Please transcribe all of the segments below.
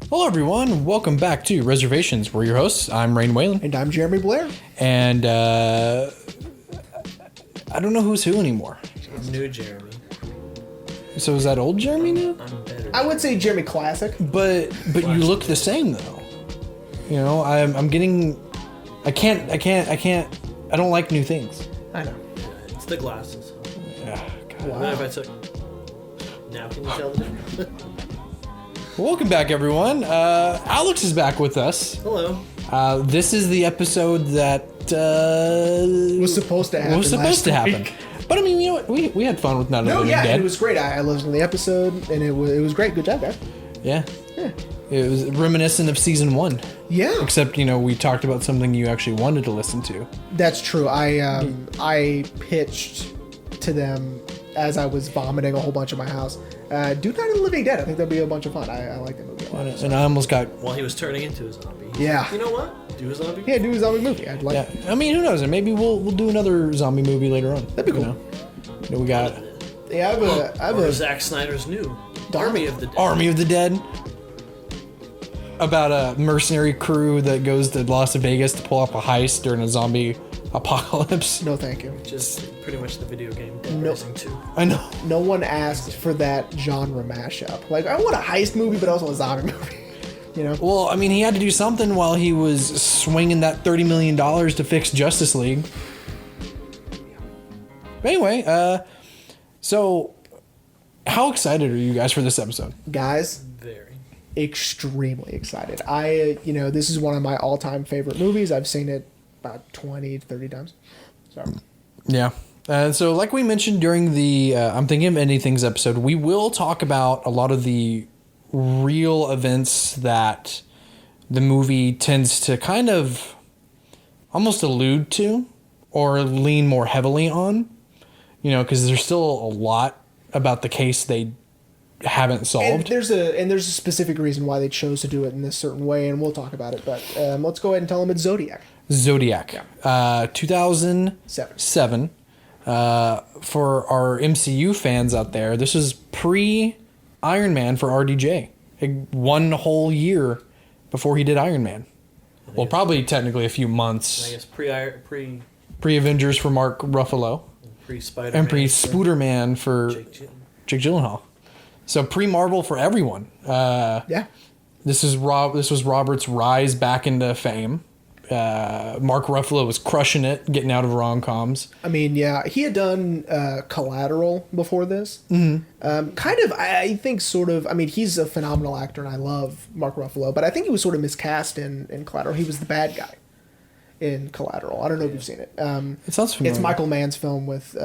Hello, everyone. Welcome back to Reservations. We're your hosts. I'm Rain Whalen. And I'm Jeremy Blair. And I don't know who's who anymore. New Jeremy. So is that old Jeremy now? I'm better. I would say Jeremy Classic. But you look the same though. You know, I'm getting. I don't like new things. I know. It's the glasses. Yeah. God. Wow. If I took... Now can you tell the difference? Welcome back, everyone. Alex is back with us. Hello. This is the episode that Was supposed to happen. was supposed to happen. Week. But I mean, you know what? We had fun with Not a No, Living yeah, Dead. it was great. I listened to the episode, and it was great. Good job, guys. Yeah. Yeah. It was reminiscent of season 1. Yeah, Except, you know, we talked about something you actually wanted to listen to. that's true. I pitched to them as I was vomiting a whole bunch in my house. Do Night of the Living Dead. I think that'd be a bunch of fun. I like that movie a lot. And I almost got... While he was turning into a zombie. Yeah. You know what? Do a zombie? Yeah, do a zombie movie. I'd like. Yeah. I mean, who knows? Maybe we'll do another zombie movie later on. That'd be cool. You know, we got Yeah, I have Or a Zack Snyder's new Army of the Dead. Army of the Dead. About a mercenary crew that goes to Las Vegas to pull off a heist during a zombie apocalypse. no, thank you. Just pretty much the video game Dead No. Rising 2. I know. No one asked for that genre mashup. Like, I want a heist movie, but also a zombie movie. You know? Well, I mean, he had to do something while he was swinging that $30 million to fix Justice League. But anyway, so how excited are you guys for this episode? Guys, Very. extremely excited. This is one of my all-time favorite movies. I've seen it about 20 to 30 times. So, Yeah. And so, like we mentioned during the I'm Thinking of Ending Things episode, we will talk about a lot of the real events that the movie tends to kind of almost allude to or lean more heavily on, you know, because there's still a lot about the case they haven't and solved. there's a specific reason why they chose to do it in this certain way, and we'll talk about it. But let's go ahead and tell them it's Zodiac. Zodiac, 2007. For our MCU fans out there, this is pre-Iron Man for RDJ. One whole year before he did Iron Man. Well, probably technically a few I months. guess Pre-Avengers for Mark Ruffalo. Spider-Man. And pre-Spooderman for Jake Gyllenhaal. So pre-Marvel for everyone. Yeah. This was Robert's rise back into fame. Mark Ruffalo was crushing it, getting out of rom-coms. I mean, yeah, he had done Collateral before this. Mm-hmm. Kind of, I think, sort of. I mean, he's a phenomenal actor, and I love Mark Ruffalo, but I think he was sort of miscast in Collateral. He was the bad guy in Collateral. I don't know if you've seen it. It sounds familiar. It's Michael Mann's film with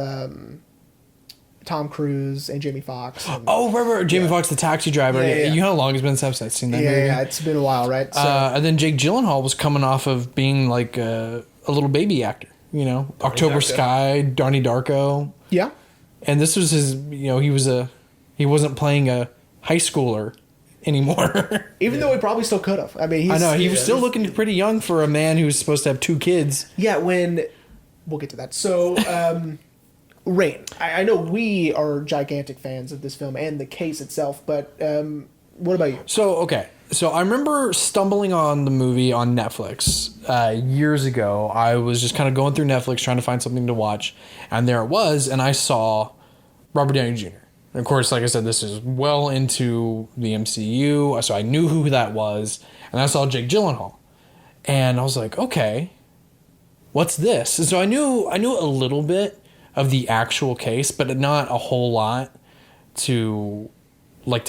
Tom Cruise and Jamie Foxx. Oh, right. Jamie Foxx, the taxi driver. Yeah, yeah. You know how long it's been since I've seen that movie? Yeah, it's been a while, right? So, And then Jake Gyllenhaal was coming off of being like a little baby actor, you know, October Darko. Sky, Donnie Darko. yeah. And this was his, you know, he wasn't playing a high schooler anymore. Even though he probably still could have. I mean, I know, he was still looking pretty young for a man who was supposed to have 2 kids. Yeah, we'll get to that. So, Rain, I know we are gigantic fans of this film and the case itself, but what about you? So, okay. So I remember stumbling on the movie on Netflix years ago. I was just kind of going through Netflix trying to find something to watch. And there it was. And I saw Robert Downey Jr. And of course, like I said, this is well into the MCU. So I knew who that was. And I saw Jake Gyllenhaal. And I was like, okay, what's this? And so I knew a little bit of the actual case, but not a whole lot to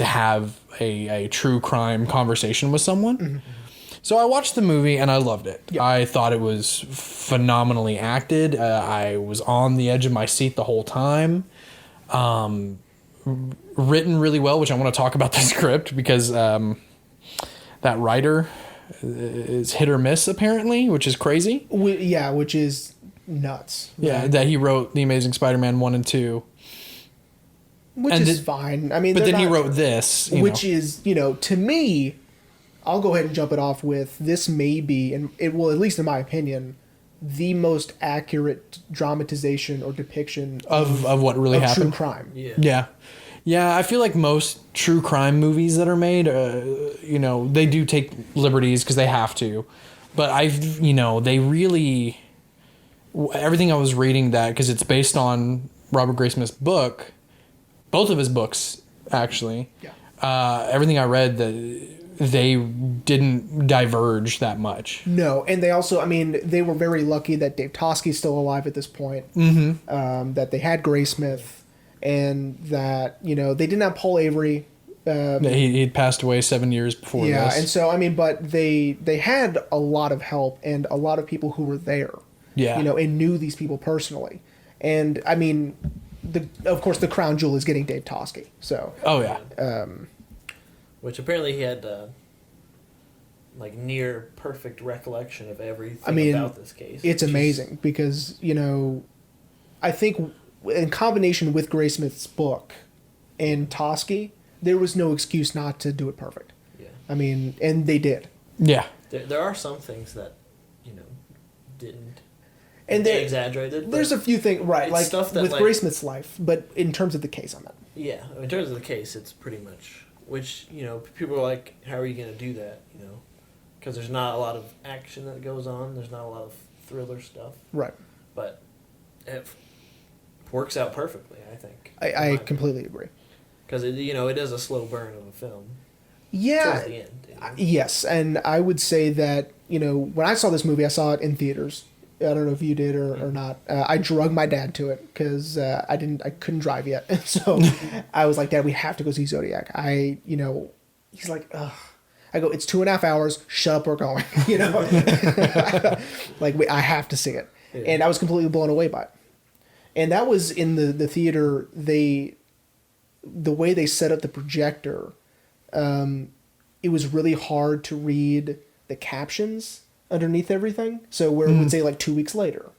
have a true crime conversation with someone. Mm-hmm. So I watched the movie and I loved it. Yep. I thought it was phenomenally acted. I was on the edge of my seat the whole time. Written really well, which I want to talk about the script because that writer is hit or miss apparently, which is crazy. Which is nuts. Yeah, that he wrote The Amazing Spider-Man 1 and 2. Which is fine. I mean, but then he wrote this, which is, to me, I'll go ahead and jump it off with this may be, and it will, at least in my opinion, the most accurate dramatization or depiction of what really happened. True crime. Yeah. Yeah. Yeah, I feel like most true crime movies that are made, they do take liberties because they have to. But they really, everything I was reading that, because it's based on Robert Graysmith's book, both of his books, actually. Yeah. Everything I read, they didn't diverge that much. No, and they also, they were very lucky that Dave Tosky's still alive at this point. Mm-hmm. That they had Graysmith, and that, they didn't have Paul Avery. He'd passed away 7 years before this. Yeah, and so, but they had a lot of help and a lot of people who were there. Yeah. And knew these people personally. And, of course, the crown jewel is getting Dave Tosky. So. Oh, yeah. Which apparently he had, near perfect recollection of everything about this case. It's amazing because, I think in combination with Graysmith's book and Tosky, there was no excuse not to do it perfect. Yeah. And they did. Yeah. There are some things that, didn't. And they exaggerated. There's a few things, right? Like stuff that, with Graysmith's life, but in terms of the case on that. Yeah, in terms of the case, it's pretty much, which, people are like, how are you going to do that, Because there's not a lot of action that goes on. There's not a lot of thriller stuff. Right. But it works out perfectly, I think. I completely agree. Because, it is a slow burn of a film. Yeah. Towards the end. Yes, and I would say that, when I saw this movie, I saw it in theaters. I don't know if you did or not. I drug my dad to it because I couldn't drive yet. So I was like, Dad, we have to go see Zodiac. He's like, ugh. I go, it's 2.5 hours. Shut up, we're going. I have to see it. Yeah. And I was completely blown away by it. And that was in the theater. The way they set up the projector, it was really hard to read the captions underneath everything. So where it would say 2 weeks later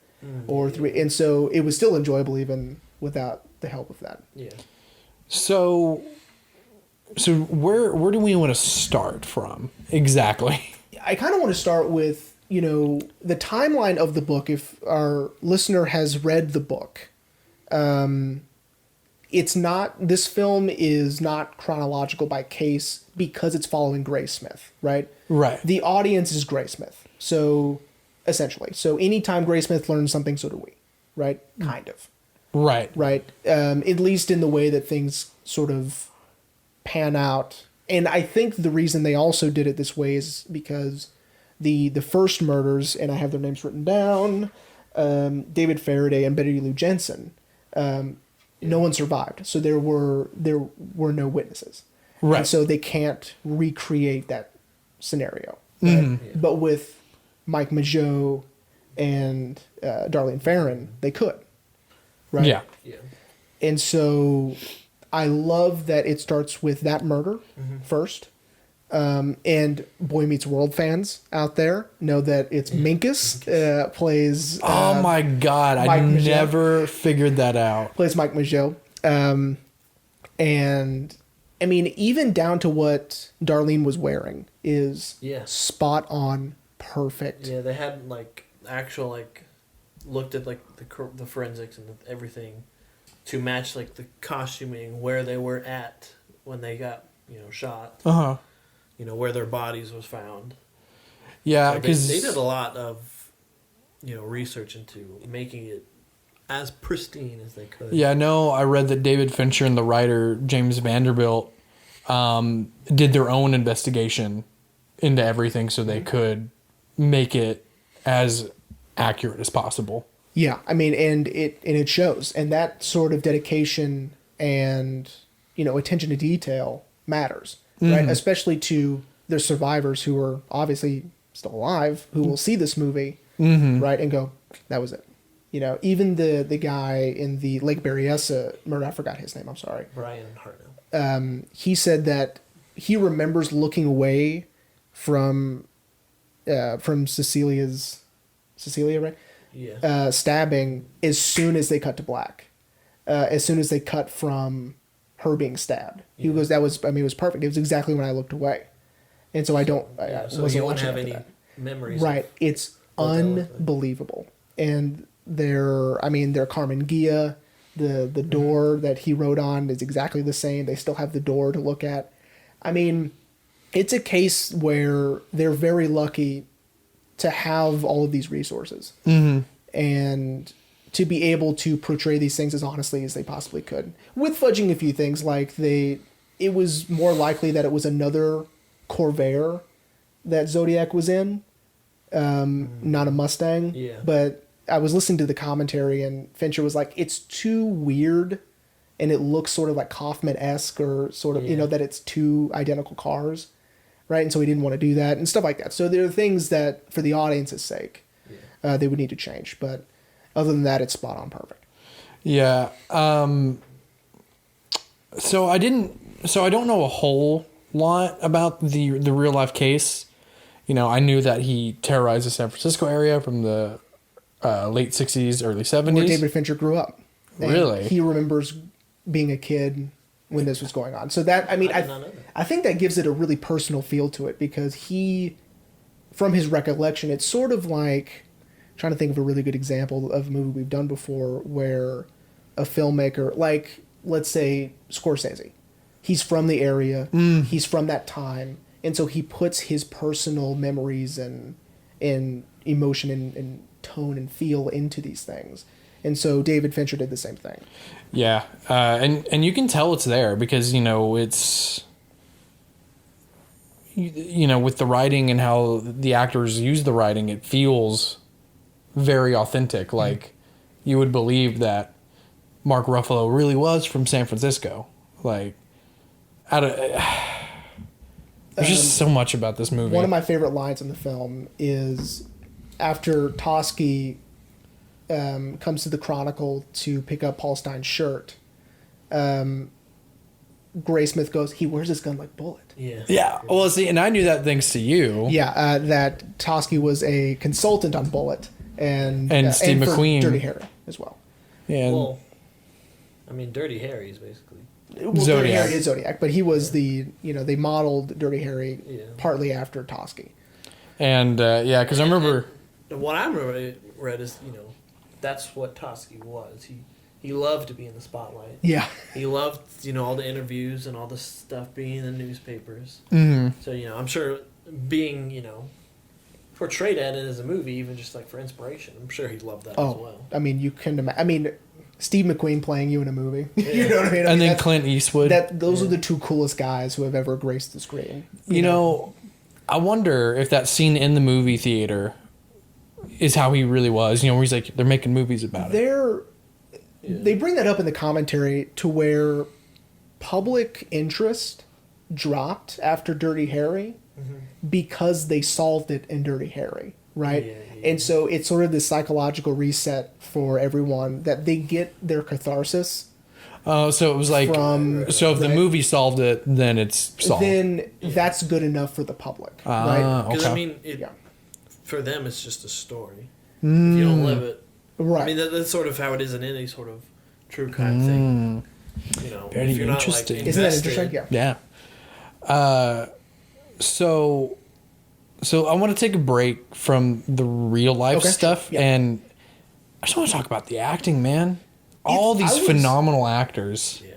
or 3. And so it was still enjoyable even without the help of that. Yeah. So where do we want to start from exactly? I kind of want to start with, the timeline of the book. If our listener has read the book, this film is not chronological by case because it's following Graysmith, right? Right. The audience is Graysmith. So essentially, anytime Graysmith learns something, so do we, right? Kind of. Right. Right. At least in the way that things sort of pan out. And I think the reason they also did it this way is because the first murders, and I have their names written down, David Faraday and Betty Lou Jensen, no one survived. So there were no witnesses. Right. And so they can't recreate that scenario. Right? Mm-hmm. Yeah. But with Mike Mageau and Darlene Ferrin, they could. Right? Yeah. Yeah. And so I love that it starts with that murder first. And Boy Meets World fans out there know that it's Minkus plays... oh my God, I never figured that out. Plays Mike Mageau. And, even down to what Darlene was wearing is spot on, perfect. Yeah, they had, actual, looked at, the forensics and everything to match, the costuming, where they were at when they got, shot. Uh-huh. Where their bodies was found. Yeah, so because they did a lot of, research into making it as pristine as they could. Yeah, no, I read that David Fincher and the writer James Vanderbilt did their own investigation into everything so they could make it as accurate as possible. Yeah, and it shows, and that sort of dedication and attention to detail matters. Right, especially to the survivors who are obviously still alive, who will see this movie, right, and go, "That was it." Even the guy in the Lake Berryessa murder, I forgot his name. I'm sorry. Brian Hartnell. He said that he remembers looking away from Cecilia, right? Yeah. Stabbing as soon as they cut to black, as soon as they cut from her being stabbed. He goes, it was perfect. It was exactly when I looked away. And so I so you won't have any memories. Right. It's unbelievable. And they're Carmen Gia, The door that he wrote on is exactly the same. They still have the door to look at. I mean, it's a case where they're very lucky to have all of these resources and to be able to portray these things as honestly as they possibly could, with fudging a few things. Like it was more likely that it was another Corvair that Zodiac was in, not a Mustang. Yeah. But I was listening to the commentary, and Fincher was like, it's too weird, and it looks sort of like Kaufman-esque, or sort of, that it's two identical cars, right? And so he didn't want to do that, and stuff like that. So there are things that, for the audience's sake, they would need to change. But other than that, it's spot on perfect. Yeah. So I don't know a whole lot about the real life case. I knew that he terrorized the San Francisco area from the late 60s, early 70s. Where David Fincher grew up. And really? He remembers being a kid when this was going on. So that, I did not know that. I think that gives it a really personal feel to it, because from his recollection, it's sort of like, trying to think of a really good example of a movie we've done before where a filmmaker, like, let's say Scorsese, he's from the area, he's from that time, and so he puts his personal memories and emotion and tone and feel into these things. And so David Fincher did the same thing. Yeah. And you can tell it's there because, it's, with the writing and how the actors use the writing, it feels very authentic. Like you would believe that Mark Ruffalo really was from San Francisco. Like, there's just so much about this movie. One of my favorite lines in the film is after Toschi comes to the Chronicle to pick up Paul Stein's shirt, Graysmith goes, he wears his gun like Bullet. Yeah. Yeah. Well, see, and I knew that thanks to you. Yeah, that Toschi was a consultant on Bullet and Steve and for McQueen. Dirty Harry as well. Yeah. Well, I mean, Dirty Harry's basically. Well, Dirty Zodiac. Harry is Zodiac, but he was they modeled Dirty Harry partly after Toschi. And because I remember. And what I remember read is, that's what Toschi was. He loved to be in the spotlight. Yeah. He loved, all the interviews and all the stuff being in the newspapers. Mm-hmm. So, I'm sure being, portrayed at it as a movie, even just like for inspiration, I'm sure he loved that as well. I mean, you can imagine. I mean, Steve McQueen playing you in a movie. You know what I mean? And then Clint Eastwood. Those are the two coolest guys who have ever graced the screen. You know, I wonder if that scene in the movie theater is how he really was. Where he's like, they're making movies about it. They bring that up in the commentary to where public interest dropped after Dirty Harry because they solved it in Dirty Harry, right? Yeah. And so it's sort of this psychological reset for everyone that they get their catharsis. Oh, so it was like, so if the movie solved it, then it's solved. Then that's good enough for the public, right? Because, Okay. For them, it's just a story. If you don't live it. Right. I mean, that's sort of how it is in any sort of true crime thing. Very if you're interesting. Not, like, Isn't that invested, interesting? Yeah. Yeah. So I want to take a break from the real life stuff, and I just want to talk about the acting, man. All these phenomenal actors. Yeah.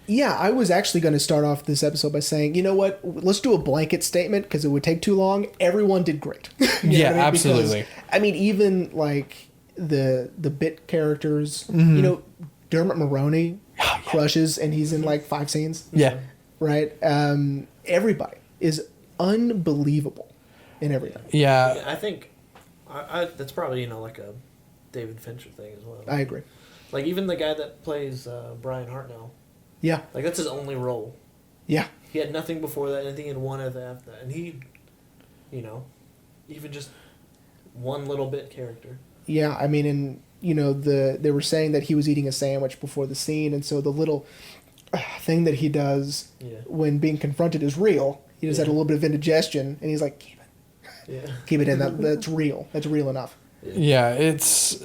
Yeah, I was actually going to start off this episode by saying, you know what? Let's do a blanket statement because it would take too long. Everyone did great. Yeah, absolutely. Because, even like the bit characters, Dermot Mulroney crushes, and he's in like 5 scenes. Yeah. Right? Everybody is unbelievable in everything. Yeah. I think that's probably, like a David Fincher thing as well. I agree. Like, even the guy that plays Brian Hartnell. Yeah. Like, that's his only role. Yeah. He had nothing before that, anything in one after that. And he, even just one little bit character. Yeah, I mean, and, they were saying that he was eating a sandwich before the scene, and so the little thing that he does when being confronted is real. He just had a little bit of indigestion, and he's like, keep it in. That's real. That's real enough. Yeah, it's...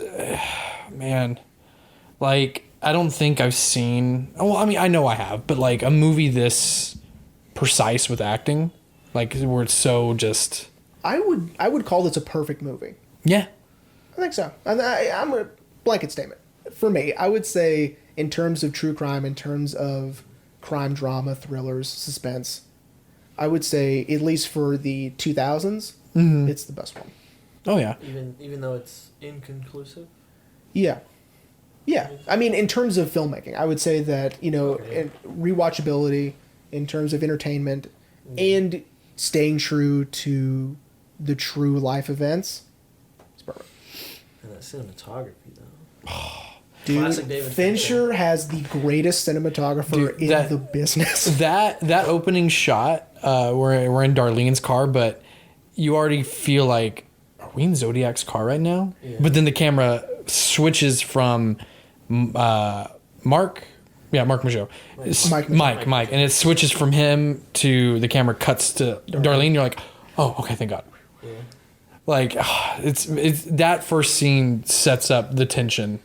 man. Like, I don't think I've seen... Well, I mean, I know I have, but, like, a movie this precise with acting, like, where it's so just... I would call this a perfect movie. Yeah. I think so. I'm a blanket statement. for me, I would say in terms of true crime, in terms of crime drama, thrillers, suspense, I would say at least for the 2000s, it's the best one. Oh yeah. Even though it's inconclusive. Yeah. Yeah. I mean, in terms of filmmaking, I would say that, in rewatchability, in terms of entertainment, and staying true to the true life events, it's perfect. And that cinematography, though. Dude, Classic David Fincher has the greatest cinematographer in the business. That opening shot, we're in Darlene's car, but you already feel like, are we in Zodiac's car right now? Yeah. But then the camera switches from Mark Mageau. Mike, and it switches from him to the camera cuts to Darlene. You're like, oh, okay, thank God. Yeah. Like, it's that first scene sets up the tension.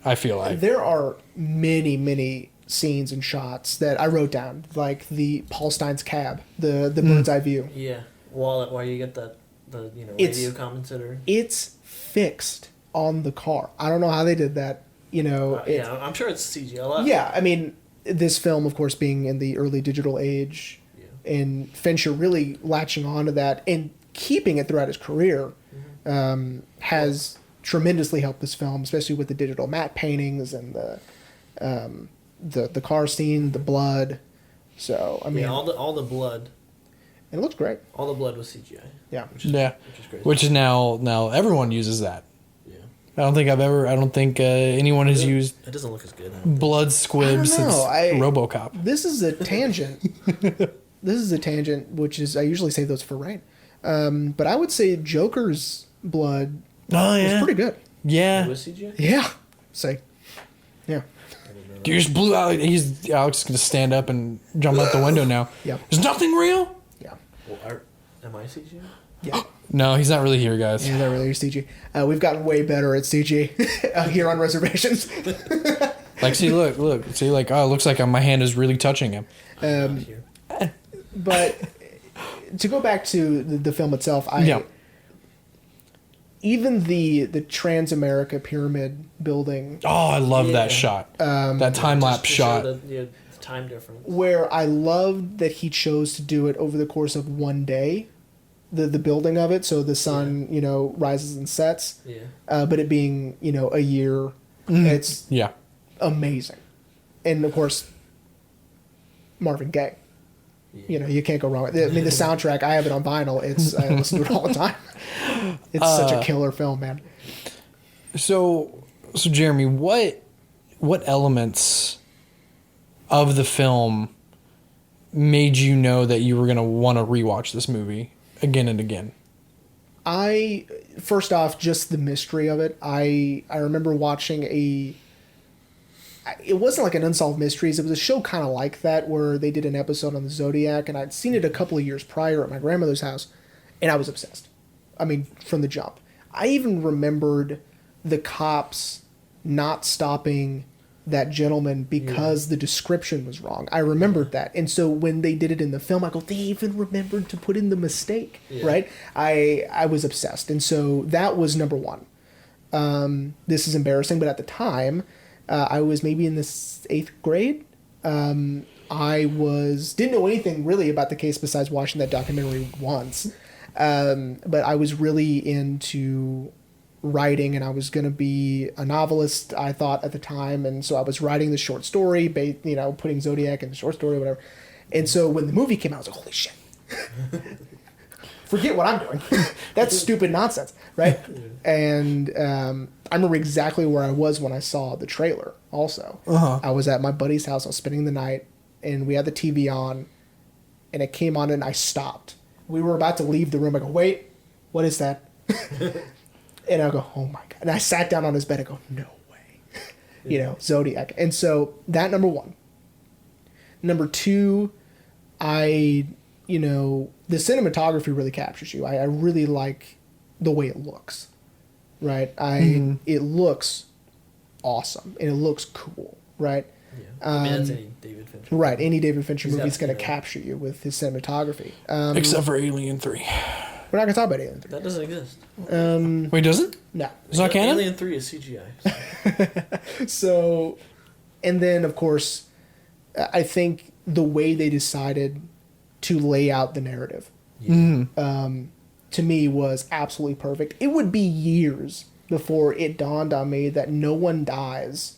I feel like there are many scenes and shots that I wrote down, like the Paul Stein's cab, the bird's eye view. Yeah, while you get the radio commentator. It's fixed on the car. I don't know how they did that. I'm sure it's CGI. Yeah, I mean, this film, of course, being in the early digital age, and Fincher really latching onto that and keeping it throughout his career, has tremendously helped this film, especially with the digital matte paintings and the car scene, the blood. So I mean, all the blood. And it looks great. All the blood was CGI. Yeah, which is crazy. Which is now everyone uses that. Yeah. I don't think anyone has used. It doesn't look as good. Blood squibs since RoboCop. This is a tangent. Which is I usually save those for rain. But I would say Joker's blood was pretty good. Yeah. It was CGI? Yeah. Say. Yeah. You just blew out. Alex is going to stand up and jump out the window now. Yeah. There's nothing real? Yeah. Well, am I CGI? Yeah. No, he's not really here, guys. He's not really here, CG. We've gotten way better at CG here on reservations. Like, see, look. See, like, oh, it looks like my hand is really touching him. But to go back to the film itself, even the Transamerica Pyramid building. Oh, I love that shot. That time-lapse shot. The time difference. Where I loved that he chose to do it over the course of one day. The building of it, so the sun, rises and sets. Yeah. But it being, a year, it's amazing. And of course, Marvin Gaye. Yeah. You can't go wrong with it. I mean, the soundtrack, I have it on vinyl. I listen to it all the time. It's such a killer film, man. So Jeremy, what elements of the film made you know that you were going to want to rewatch this movie again and again? First off, just the mystery of it. I remember watching it wasn't like an Unsolved Mysteries. It was a show kind of like that where they did an episode on the Zodiac, and I'd seen it a couple of years prior at my grandmother's house, and I was obsessed. I mean, from the jump. I even remembered the cops not stopping that gentleman because the description was wrong. I remembered that. And so when they did it in the film, I go, they even remembered to put in the mistake, right? I was obsessed. And so that was number one. This is embarrassing, but at the time, I was maybe in the 8th grade. I didn't know anything really about the case besides watching that documentary once. But I was really into writing, and I was going to be a novelist, I thought at the time. And so I was writing the short story, putting Zodiac in the short story or whatever. And so when the movie came out, I was like, holy shit. Forget what I'm doing. That's stupid nonsense, right? And I remember exactly where I was when I saw the trailer also. I was at my buddy's house. I was spending the night, and we had the TV on, and it came on, and I stopped. We were about to leave the room. I go, wait, what is that? And I go, oh my God. And I sat down on his bed. I go, no way. Zodiac. And so that, number one. Number two, the cinematography really captures you. I really like the way it looks, right? It looks awesome, and it looks cool, right? Yeah. I mean, that's any David Fincher. Right, any David Fincher movie is going to capture you with his cinematography. Except for Alien 3. We're not gonna talk about Alien 3. That doesn't exist. Wait, does it? No. It's not canon? Alien 3 is CGI. So, and then of course, I think the way they decided to lay out the narrative, to me, was absolutely perfect. It would be years before it dawned on me that no one dies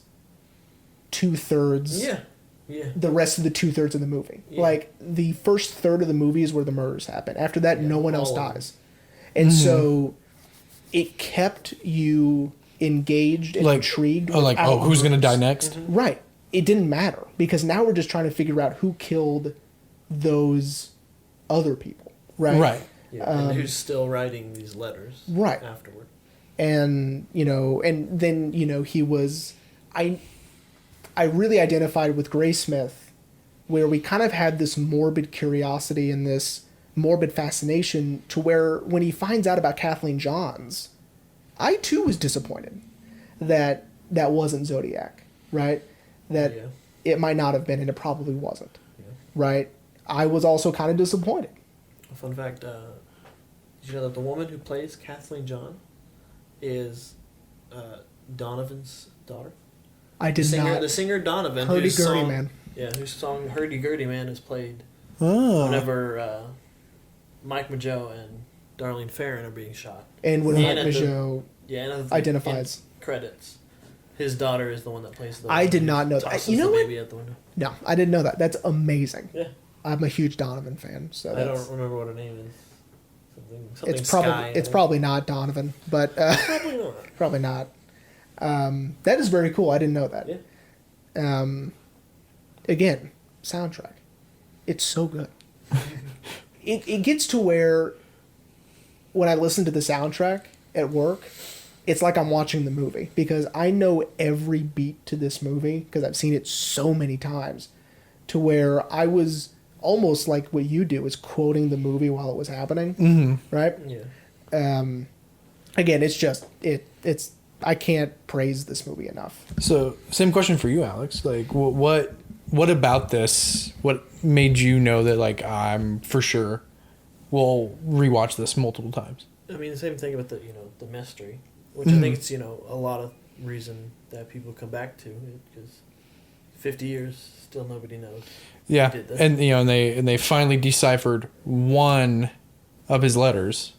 2/3. Yeah. Yeah. The rest of the 2/3 of the movie. Yeah. Like the first third of the movie is where the murders happen. After that, no one else all of them. dies. And so it kept you engaged and intrigued. without who's gonna die murders. next? Right. It didn't matter because now we're just trying to figure out who killed those other people. Right. Right. Yeah. And who's still writing these letters Right. afterward. And and then he was I really identified with Graysmith, where we kind of had this morbid curiosity and this morbid fascination to where when he finds out about Kathleen Johns, I too was disappointed that that wasn't Zodiac, right? That it might not have been, and it probably wasn't, right? I was also kind of disappointed. A fun fact, did you know that the woman who plays Kathleen John is Donovan's daughter? I did not. The singer Donovan, Hurdy-gurdy man. Yeah, whose song Hurdy Gurdy Man is played Oh. whenever Mike Mageau and Darlene Ferrin are being shot. And when And Mike at the- Mageau Yeah, and at the identifies. end credits, his daughter is the one that plays the. I did not know that. tosses You know the what? baby at the window. No, I didn't know that. That's amazing. Yeah, I'm a huge Donovan fan, so I don't remember what her name is. Something it's probably Sky, it's probably not Donovan, but probably not. probably not. That is very cool. I didn't know that. Yeah. Again, soundtrack. It's so good. It gets to where when I listen to the soundtrack at work, it's like I'm watching the movie because I know every beat to this movie because I've seen it so many times to where I was almost like what you do is quoting the movie while it was happening, right? Yeah. Again, it's just it's I can't praise this movie enough. So, same question for you, Alex. Like, what about this? What made you know that, like, I'm for sure will rewatch this multiple times? I mean, the same thing with the the mystery, which I think it's a lot of reason that people come back to because 50 years still nobody knows. Yeah, who did this. and and they finally deciphered one of his letters.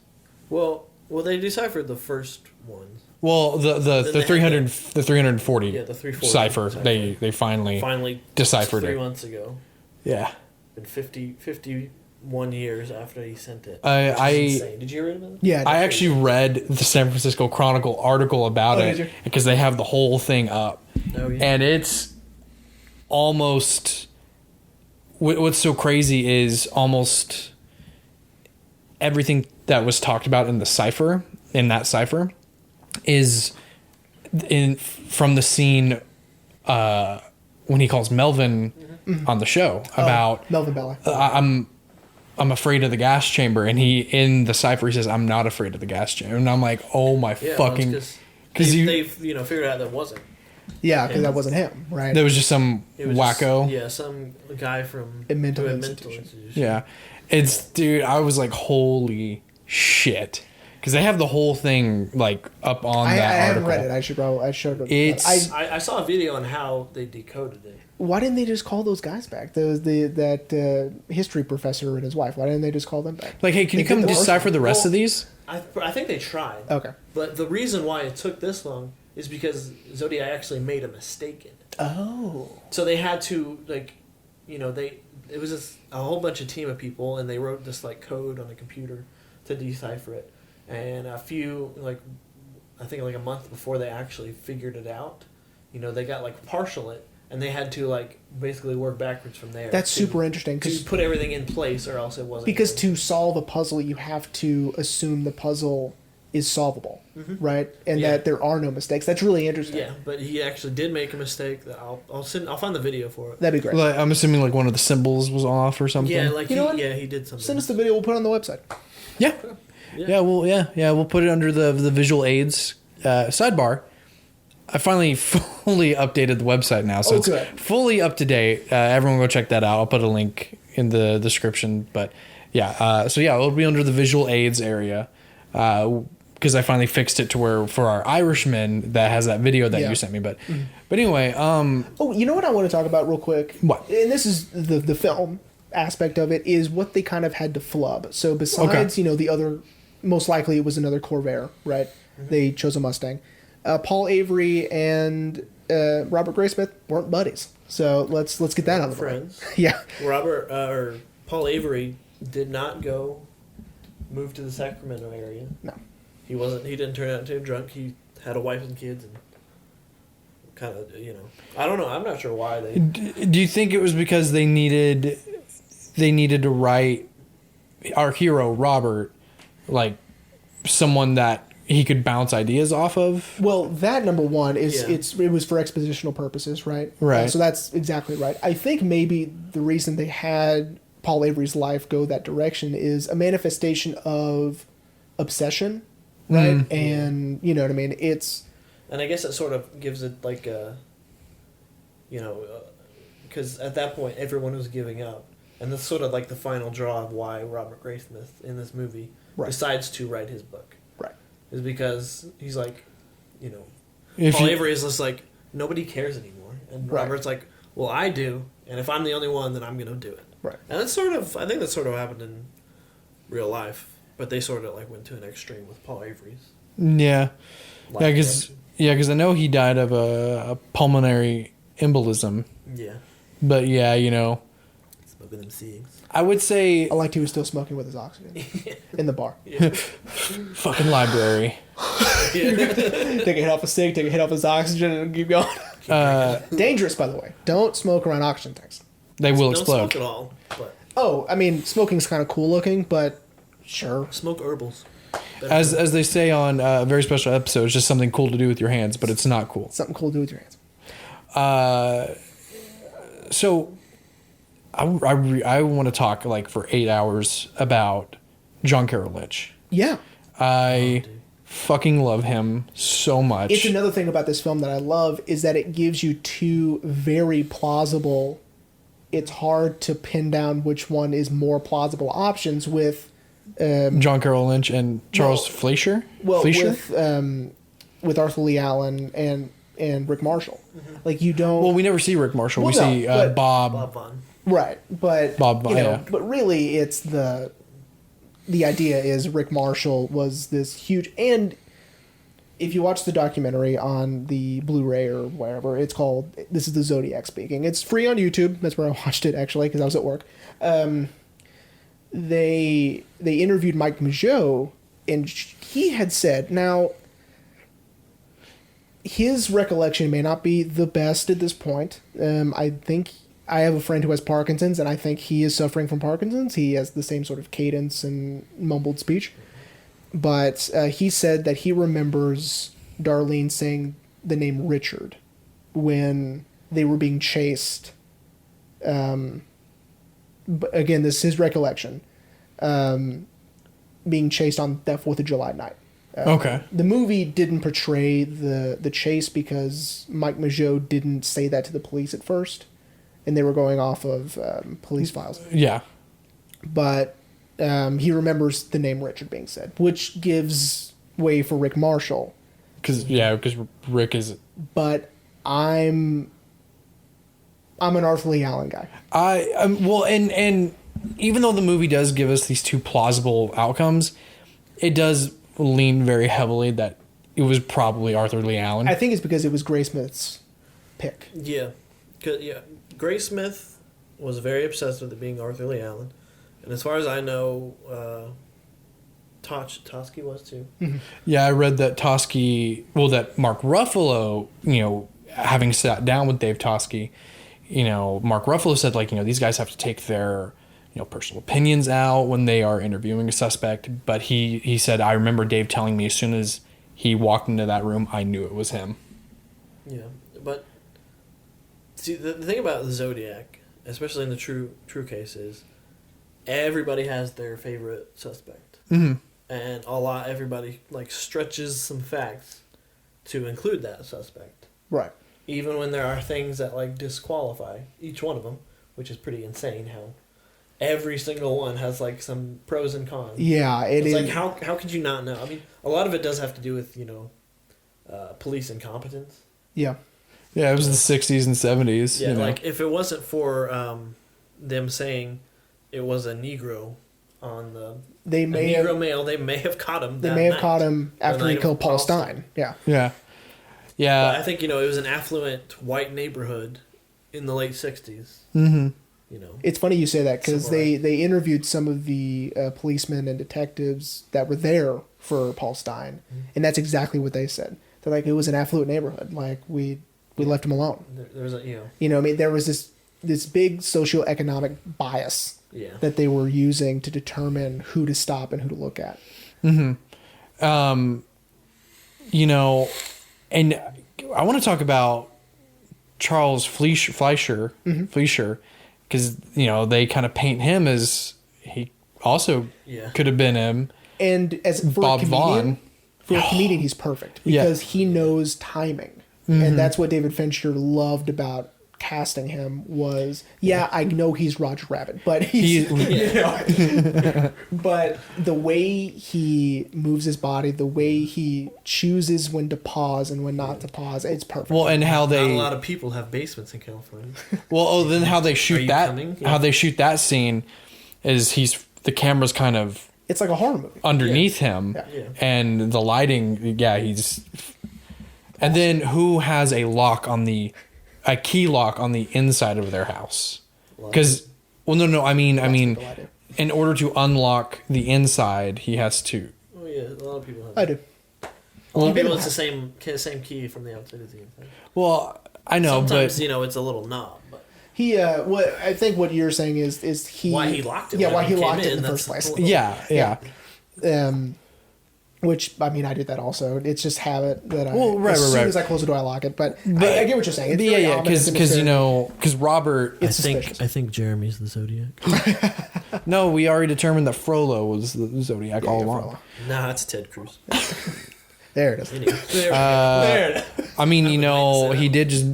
Well, they deciphered the first ones. Well, the Then they 300 the 340 Yeah, the 340 cipher. cipher. They finally deciphered 3 it. months ago. Yeah. Been 51 years after he sent it. I Insane. Did you read about it? Yeah, I actually read the San Francisco Chronicle article about did you? it because they have the whole thing up. Oh, yeah. And it's almost what's so crazy is almost everything that was talked about in that cipher is from the scene when he calls Melvin on the show about Melvin Bella. I'm afraid of the gas chamber, and he in the cipher he says I'm not afraid of the gas chamber, and I'm like, oh my fucking, because they figured out that wasn't. Yeah, because that wasn't him, right? There was just some It was wacko. some guy from A mental who had institution. Yeah. It's, dude, I was like, holy shit. Because they have the whole thing, like, up on I that haven't article. read it. I should it. It's- I saw a video on how they decoded it. Why didn't they just call those guys back? That history professor and his wife. Why didn't they just call them back? Like, hey, can you They come did the first decipher one. the rest Well, of these? I think they tried. Okay. But the reason why it took this long is because Zodiac actually made a mistake in it. Oh. So they had to it was a whole bunch of team of people, and they wrote this like code on a computer to decipher it. And a few I think like a month before they actually figured it out, they got like partial it, and they had to like basically work backwards from there. That's to- super interesting to because put everything in place, or else it wasn't. gonna- to solve a puzzle, you have to assume the puzzle is solvable, right? And Yeah. that there are no mistakes. That's really interesting. yeah, but he actually did make a mistake. That I'll find the video for it. That'd be great. Like, I'm assuming, like, one of the symbols was off or something. Yeah, like You know what? he did something. Send us the video. We'll put it on the website. Yeah. Yeah. We'll put it under the visual aids sidebar. I finally fully updated the website now, so Oh, it's good. fully up to date. Everyone go check that out. I'll put a link in the description. But Yeah. So yeah, it'll be under the visual aids area. Because I finally fixed it to where for our Irishman that has that video that you sent me. But anyway, Oh, you know what I want to talk about real quick? What? And this is the film aspect of it, is what they kind of had to flub. So besides, the other, most likely it was another Corvair, right? They chose a Mustang. Paul Avery and Robert Graysmith weren't buddies. So let's get that out of the way. Friends. Yeah. Paul Avery did not move to the Sacramento area. No. He didn't turn out into a drunk. He had a wife and kids and kind of, I don't know. I'm not sure why they... Do you think it was because they needed to write our hero, Robert, like someone that he could bounce ideas off of? Well, that number one is it was for expositional purposes, right? Right. So that's exactly right. I think maybe the reason they had Paul Avery's life go that direction is a manifestation of obsession, right? And you know what I mean? And I guess it sort of gives it like a, because at that point everyone was giving up. And that's sort of like the final draw of why Robert Graysmith in this movie decides to write his book. Right. Is because he's like, If Paul you- Avery is just like, nobody cares anymore. And Robert's like, well, I do. And if I'm the only one, then I'm going to do it. Right. And I think that sort of happened in real life. But they sort of like went to an extreme with Paul Avery's. Yeah. life Because I know he died of a pulmonary embolism. Yeah. But yeah, Smoking them cigs. I would say I liked he was still smoking with his oxygen in the bar. fucking library. Take a hit off a cig, take a hit off his oxygen, and keep going. Dangerous, by the way. Don't smoke around oxygen tanks. They will Don't explode. smoke at all. But Oh, I mean, smoking's kind of cool looking, but sure. smoke herbals. As they say on a very special episode, it's just something cool to do with your hands, but it's not cool. Something cool to do with your hands. So I want to talk like for 8 hours about John Carroll Lynch. Yeah. I fucking love him so much. It's another thing about this film that I love is that it gives you two very plausible, it's hard to pin down which one is more plausible options with John Carroll Lynch and Charles Fleischer. Fleischer? With Arthur Lee Allen and Rick Marshall. Like you don't Well, we never see Rick Marshall. Well, we no, see but- Bob Vaughn. right, but Bob, yeah. but really it's the idea is Rick Marshall was this huge, and if you watch the documentary on the Blu-ray or wherever, it's called This is the Zodiac Speaking. It's free on YouTube. That's where I watched it actually because I was at work. They interviewed Mike Mageau, and he had said, now his recollection may not be the best at this point. I think I have a friend who has Parkinson's, and I think he is suffering from Parkinson's. He has the same sort of cadence and mumbled speech. But he said that he remembers Darlene saying the name Richard when they were being chased. But again, this is his recollection. Being chased on that 4th of July night. Okay. The movie didn't portray the chase because Mike Mageau didn't say that to the police at first, and they were going off of police files. Yeah. But he remembers the name Richard being said, which gives way for Rick Marshall. Because Rick is... But I'm an Arthur Lee Allen guy. Well, and even though the movie does give us these two plausible outcomes, it does lean very heavily that it was probably Arthur Lee Allen. I think it's because it was Graysmith's pick. Yeah. Graysmith was very obsessed with it being Arthur Lee Allen. And as far as I know, Toschi was too. Yeah, I read that that Mark Ruffalo, having sat down with Dave Toschi, Mark Ruffalo said, these guys have to take their, personal opinions out when they are interviewing a suspect. But he said, I remember Dave telling me as soon as he walked into that room, I knew it was him. Yeah, but see, the thing about the Zodiac, especially in the true cases, everybody has their favorite suspect. Mm-hmm. And everybody stretches some facts to include that suspect. Right. Even when there are things that disqualify each one of them, which is pretty insane how every single one has like some pros and cons. Yeah, It's like how could you not know? I mean, a lot of it does have to do with police incompetence. Yeah. Yeah, it was the 60s and 70s. Yeah, you know? like if it wasn't for them saying it was a Negro on the Negro male, they may have caught him. They may have caught him after he killed Paul Stein. Yeah. Yeah. Yeah. But I think, it was an affluent white neighborhood in the late 60s. Mm-hmm. It's funny you say that because they interviewed some of the policemen and detectives that were there for Paul Stein, and that's exactly what they said. They're like, it was an affluent neighborhood. Like, we left him alone. There was there was this big socioeconomic bias that they were using to determine who to stop and who to look at. Mm-hmm. And I want to talk about Charles Fleischer, because they kind of paint him as he also could have been him. And as for Bob a comedian, Vaughn. He's perfect because he knows timing, and that's what David Fincher loved about casting him. Was I know he's Roger Rabbit, but but the way he moves his body, the way he chooses when to pause and when not to pause, it's perfect. Well, and how not a lot of people have basements in California. Well, then how they shoot that? Coming? How they shoot that scene is the camera's kind of. It's like a horror movie underneath him, and the lighting. Yeah, he's. And then who has a key lock on the inside of their house? Because I mean, in order to unlock the inside, he has to. Oh yeah, a lot of people have. I do. A lot of people, it's the same key from the outside to the inside. Well, I know, sometimes but it's a little knob. But he, what I think what you're saying is he why he locked it. Yeah, why he locked it in the first place. Yeah. Which I did that also. It's just habit that as soon as I close the door, I lock it. But I get what you're saying. It's because Robert. I think Jeremy's the Zodiac. No, we already determined that Frollo was the Zodiac all along. Frollo. Nah, it's Ted Cruz. There it is. There it is. He did just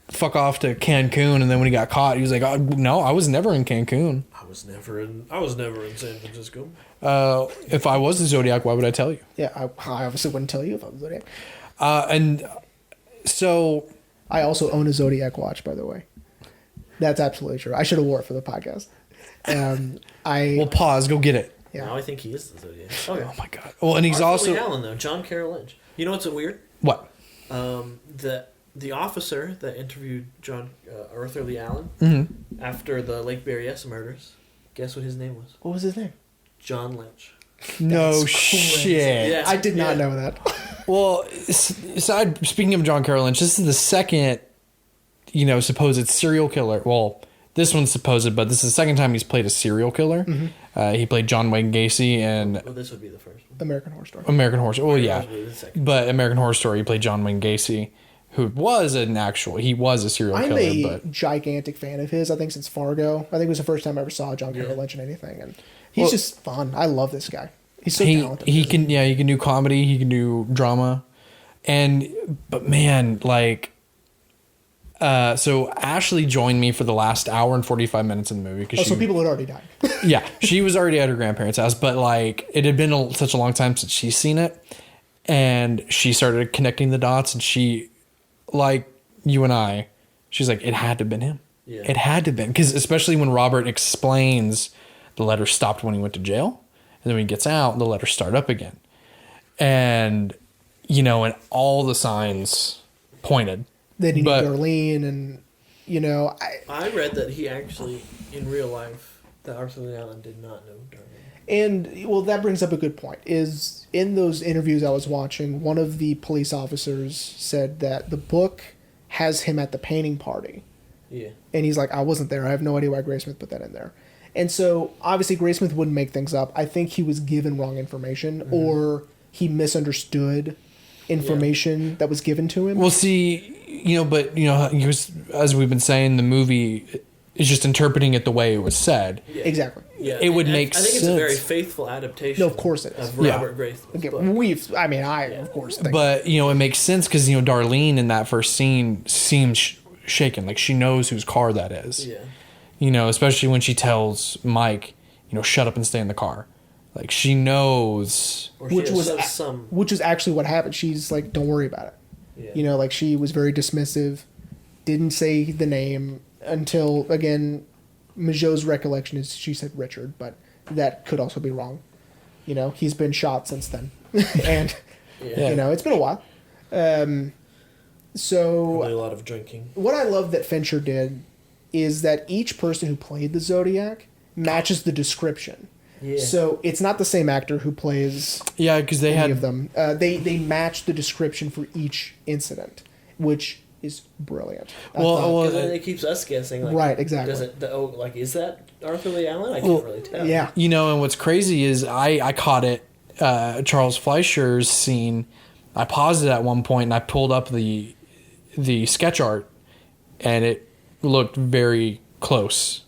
fuck off to Cancun, and then when he got caught, he was like, "Oh, no, I was never in Cancun. I was never in San Francisco." If I was the Zodiac, why would I tell you? Yeah, I obviously wouldn't tell you if I was Zodiac. And so I also own a Zodiac watch, by the way. That's absolutely true. I should have wore it for the podcast. Well, pause. Go get it. Yeah. Now I think he is the Zodiac. Oh my god. Well, and he's also Allen though. John Carroll Lynch. You know what's so weird? What? The officer that interviewed Arthur Lee Allen after the Lake Berryessa murders. Guess what his name was? What was his name? John Lynch. No shit. Yeah, I did not know that. Well, speaking of John Carroll Lynch, this is the second, supposed serial killer. Well, this one's supposed, but this is the second time he's played a serial killer. He played John Wayne Gacy in. Well, this would be the first one. American Horror Story. American Horror Story. Well, yeah. But American Horror Story, he played John Wayne Gacy, who was he was a serial killer. I'm a gigantic fan of his. I think since Fargo. I think it was the first time I ever saw John Carroll Lynch in anything. And he's just fun. I love this guy. He's so talented. He can do comedy. He can do drama. But man, so Ashley joined me for the last hour and 45 minutes in the movie. So people had already died. Yeah, she was already at her grandparents' house, but it had been such a long time since she's seen it. And she started connecting the dots, and she, like you and I, she's like, it had to have been him. Yeah. It had to have been. Because especially when Robert explains the letter stopped when he went to jail, and then when he gets out, the letters start up again. And, and all the signs pointed. That he knew Darlene, and, I read that he actually, in real life, that Arthur Lee Allen did not know Darlene. And, well, that brings up a good point. Is in those interviews I was watching, one of the police officers said that the book has him at the painting party. Yeah. And he's like, I wasn't there. I have no idea why Graysmith put that in there. And so, obviously, Graysmith wouldn't make things up. I think he was given wrong information, or he misunderstood information that was given to him. Well, see, he was, as we've been saying, the movie is just interpreting it the way it was said. Yeah. Exactly. Yeah, it would make sense. I think it's a very faithful adaptation. No, of course it is. Of Robert Graysmith. Okay, of course think. But, it makes sense because, Darlene in that first scene seems shaken. Like, she knows whose car that is. Yeah. You know, especially when she tells Mike, you know, shut up and stay in the car. Like, she knows. Or which was some. which was actually what happened. She's like, don't worry about it. Yeah. You know, like, she was very dismissive, didn't say the name until, again, Majot's recollection is she said Richard, but that could also be wrong. You know, he's been shot since then. And, Yeah. you know, it's been a while. So Probably a lot of drinking. what I love that Fincher did is that each person who played the Zodiac matches the description. Yeah. So it's not the same actor who plays Yeah, because they any had of them. They match the description for each incident, which is brilliant. I Well, thought. Because then it keeps us guessing. Like, Right, exactly. Does it? Like, is that Arthur Lee Allen? I can't really tell. Yeah. You know, and what's crazy is I caught it, Charles Fleischer's scene. I paused it at one point and I pulled up the sketch art, and it looked very close.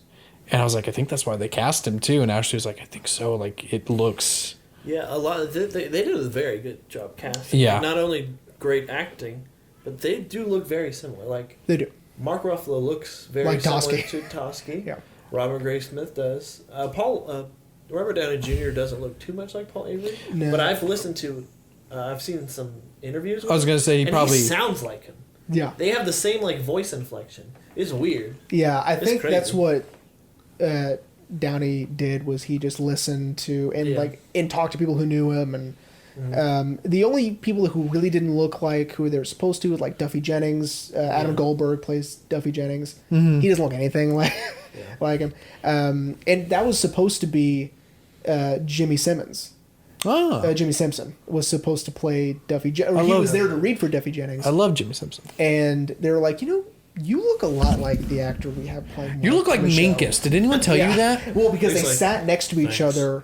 And I was like, I think that's why they cast him too. And Ashley was like, I think so. Like, it looks. Yeah, a lot. They did a very good job casting. Yeah. Like, not only great acting, but they do look very similar. Like, They do. Mark Ruffalo looks very Like similar Toschi. to Toschi. Yeah. Robert Graysmith does. Robert Downey Jr. doesn't look too much like Paul Avery. No. But I've listened to, I've seen some interviews with I was him, gonna say he and probably. he sounds like him. Yeah. They have the same like voice inflection. It's weird. Yeah, I think crazy. that's what Downey did was he just listened to and Yeah. and talked to people who knew him and the only people who really didn't look like who they were supposed to was like Duffy Jennings. Adam Yeah. Goldberg plays Duffy Jennings. He doesn't look anything like Yeah. like him. And that was supposed to be Jimmy Simmons. Oh, Jimmy Simpson was supposed to play Duffy Jennings. I He love was him. there to read for Duffy Jennings. I love Jimmy Simpson. And they were like, you look a lot like the actor we have playing. You look like Michelle. Minkus. Did anyone tell you that? Well, because He's they like, sat next to each "Thanks." other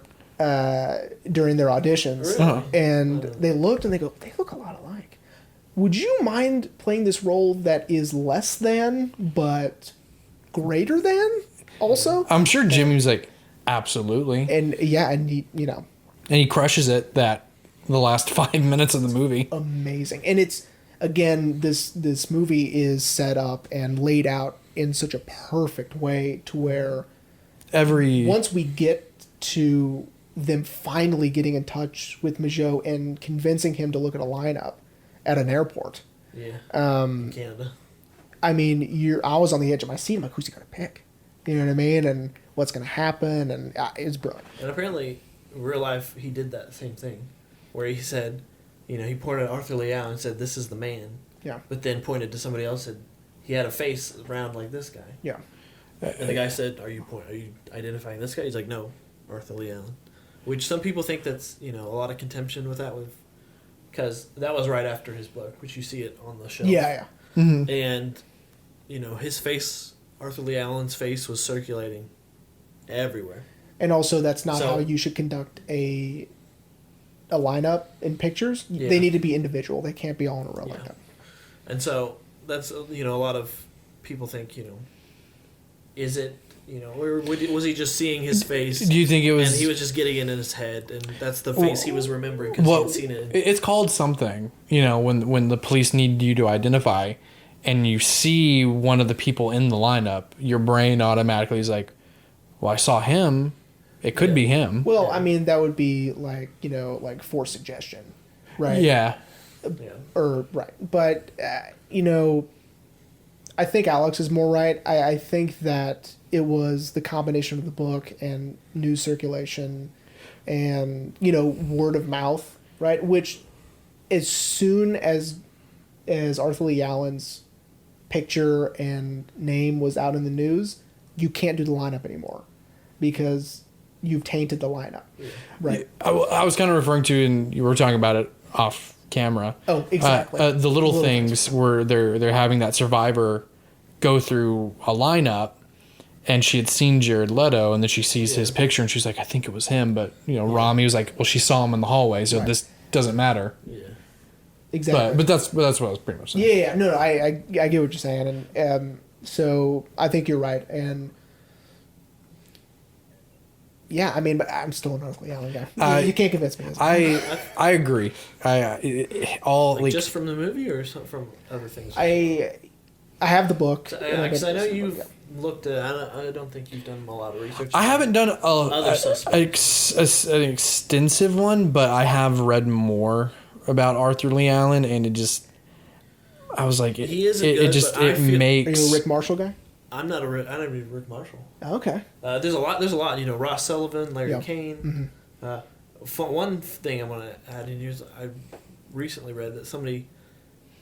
during their auditions, Really? Uh-huh. and they looked and they go, they look a lot alike. Would you mind playing this role that is less than but greater than also? I'm sure Jimmy was like, absolutely. And yeah, and he, And he crushes it the last 5 minutes of the movie. amazing. And it's again, this movie is set up and laid out in such a perfect way to where once we get to them finally getting in touch with Majot and convincing him to look at a lineup at an airport. Yeah. Um, Canada. I mean, I was on the edge of my seat. I'm like, who's he going to pick? You know what I mean? And what's going to happen? And it's brilliant. And apparently, in real life, he did that same thing, where he said, he pointed at Arthur Lee Allen and said, "This is the man." Yeah. But then pointed to somebody else and said, "He had a face round like this guy." Yeah. And the guy said, "Are you identifying this guy?" He's like, "No, Arthur Lee Allen." Which some people think that's a lot of contention with that, because that was right after his book, which you see it on the shelf. Yeah, yeah. Mm-hmm. And his face, Arthur Lee Allen's face, was circulating everywhere. And also, that's not So- how you should conduct a lineup in pictures. Yeah. They need to be individual. They can't be all in a row like Yeah. that. And so that's a lot of people think is it or was he just seeing his face? Do you think it was? And he was just getting it in his head, and that's the face he was remembering because Well, he'd seen it. it's called something. When the police need you to identify, and you see one of the people in the lineup, your brain automatically is like, "Well, I saw him. It could be him." Well, I mean, that would be like, like forced suggestion, right? Yeah. Yeah. Or, right. But, I think Alex is more right. I think that it was the combination of the book and news circulation and, word of mouth, right? Which, as soon as Arthur Lee Allen's picture and name was out in the news, you can't do the lineup anymore because you've tainted the lineup, right? I was kind of referring to, and you were talking about it off camera. Oh, exactly. The little things where they're having that survivor go through a lineup, and she had seen Jared Leto, and then she sees his picture, and she's like, "I think it was him," but Rami was like, "Well, she saw him in the hallway, so this doesn't matter." Yeah. Exactly. But that's what I was pretty much saying. Yeah, no, I get what you're saying, and so I think you're right, and yeah, I mean, but I'm still an Arthur Lee Allen guy. You can't convince me. I agree. Just from the movie or from other things? I have the book. Because I know looked at. I don't think you've done a lot of research. I haven't done an extensive one, but I have read more about Arthur Lee Allen, and it just, I was like, he isn't good, it makes. Are you a Rick Marshall guy? I'm not I don't read Rick Marshall. Oh, okay. There's a lot. You know, Ross Sullivan, Larry Kane. Mm-hmm. One thing I want to add in here is I recently read that somebody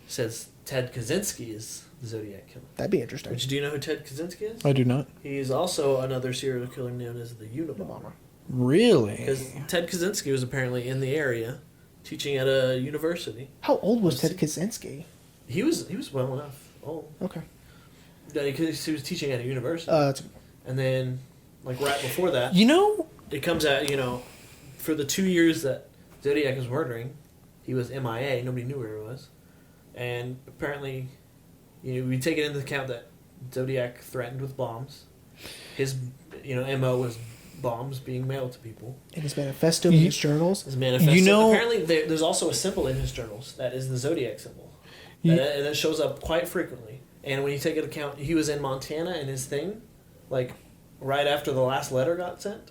says Ted Kaczynski is the Zodiac killer. That'd be interesting. Which, do you know who Ted Kaczynski is? I do not. He is also another serial killer known as the Unabomber. Really? Because Ted Kaczynski was apparently in the area, teaching at a university. How old was Ted Kaczynski? He was well enough old. Okay. Because he was teaching at a university. And then, like right before that, it comes out. For the 2 years that Zodiac was murdering, he was MIA. Nobody knew where he was, and apparently, we take it into account that Zodiac threatened with bombs. His, MO was bombs being mailed to people. In his manifesto, in his journals. His manifesto. Apparently, there's also a symbol in his journals that is the Zodiac symbol. That shows up quite frequently. And when you take into account, he was in Montana and his thing, like, right after the last letter got sent.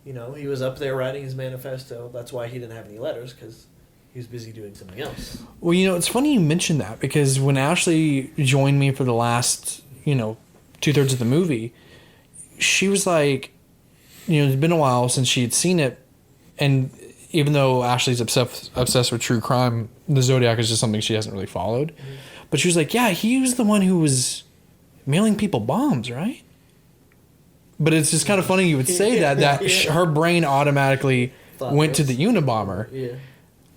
He was up there writing his manifesto. That's why he didn't have any letters, because he was busy doing something else. Well, it's funny you mentioned that, because when Ashley joined me for the last, 2/3 of the movie, she was like, it's been a while since she had seen it, and even though Ashley's obsessed with true crime, the Zodiac is just something she hasn't really followed. Mm-hmm. But she was like, yeah, he was the one who was mailing people bombs, right? But it's just kind of funny you would say that her brain automatically went to the Unabomber. Yeah.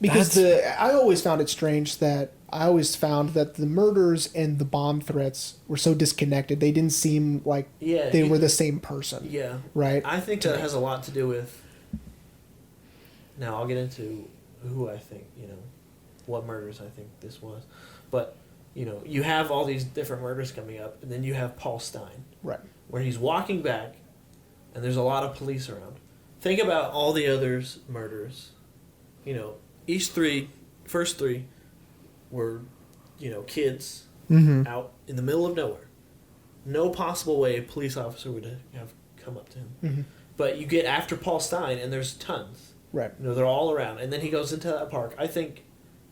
Because I always found it strange that the murders and the bomb threats were so disconnected. They didn't seem like they were the same person. Yeah. Right? I think that has a lot to do with... Now, I'll get into who I think, what murders I think this was. But, you have all these different murders coming up, and then you have Paul Stein. Right. Where he's walking back, and there's a lot of police around. Think about all the others' murders. First three were, kids out in the middle of nowhere. No possible way a police officer would have come up to him. Mm-hmm. But you get after Paul Stein, and there's tons. Right. They're all around. And then he goes into that park. I think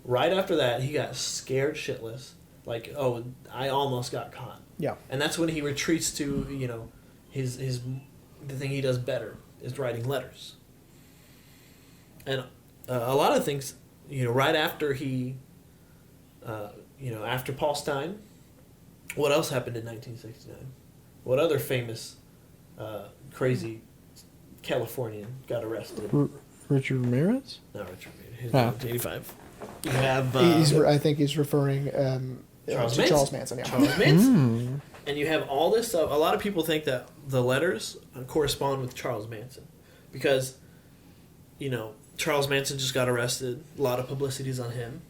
right after that, he got scared shitless. Like, oh, I almost got caught. Yeah. And that's when he retreats to, the thing he does better is writing letters. And a lot of things, right after he, after Paul Stein, what else happened in 1969? What other famous, crazy Californian got arrested? Richard Ramirez? Not Richard Ramirez. He's 85. You have... I think he's referring Charles Manson. Yeah. Charles Manson. And you have all this stuff. A lot of people think that the letters correspond with Charles Manson. Because, Charles Manson just got arrested. A lot of publicity's on him.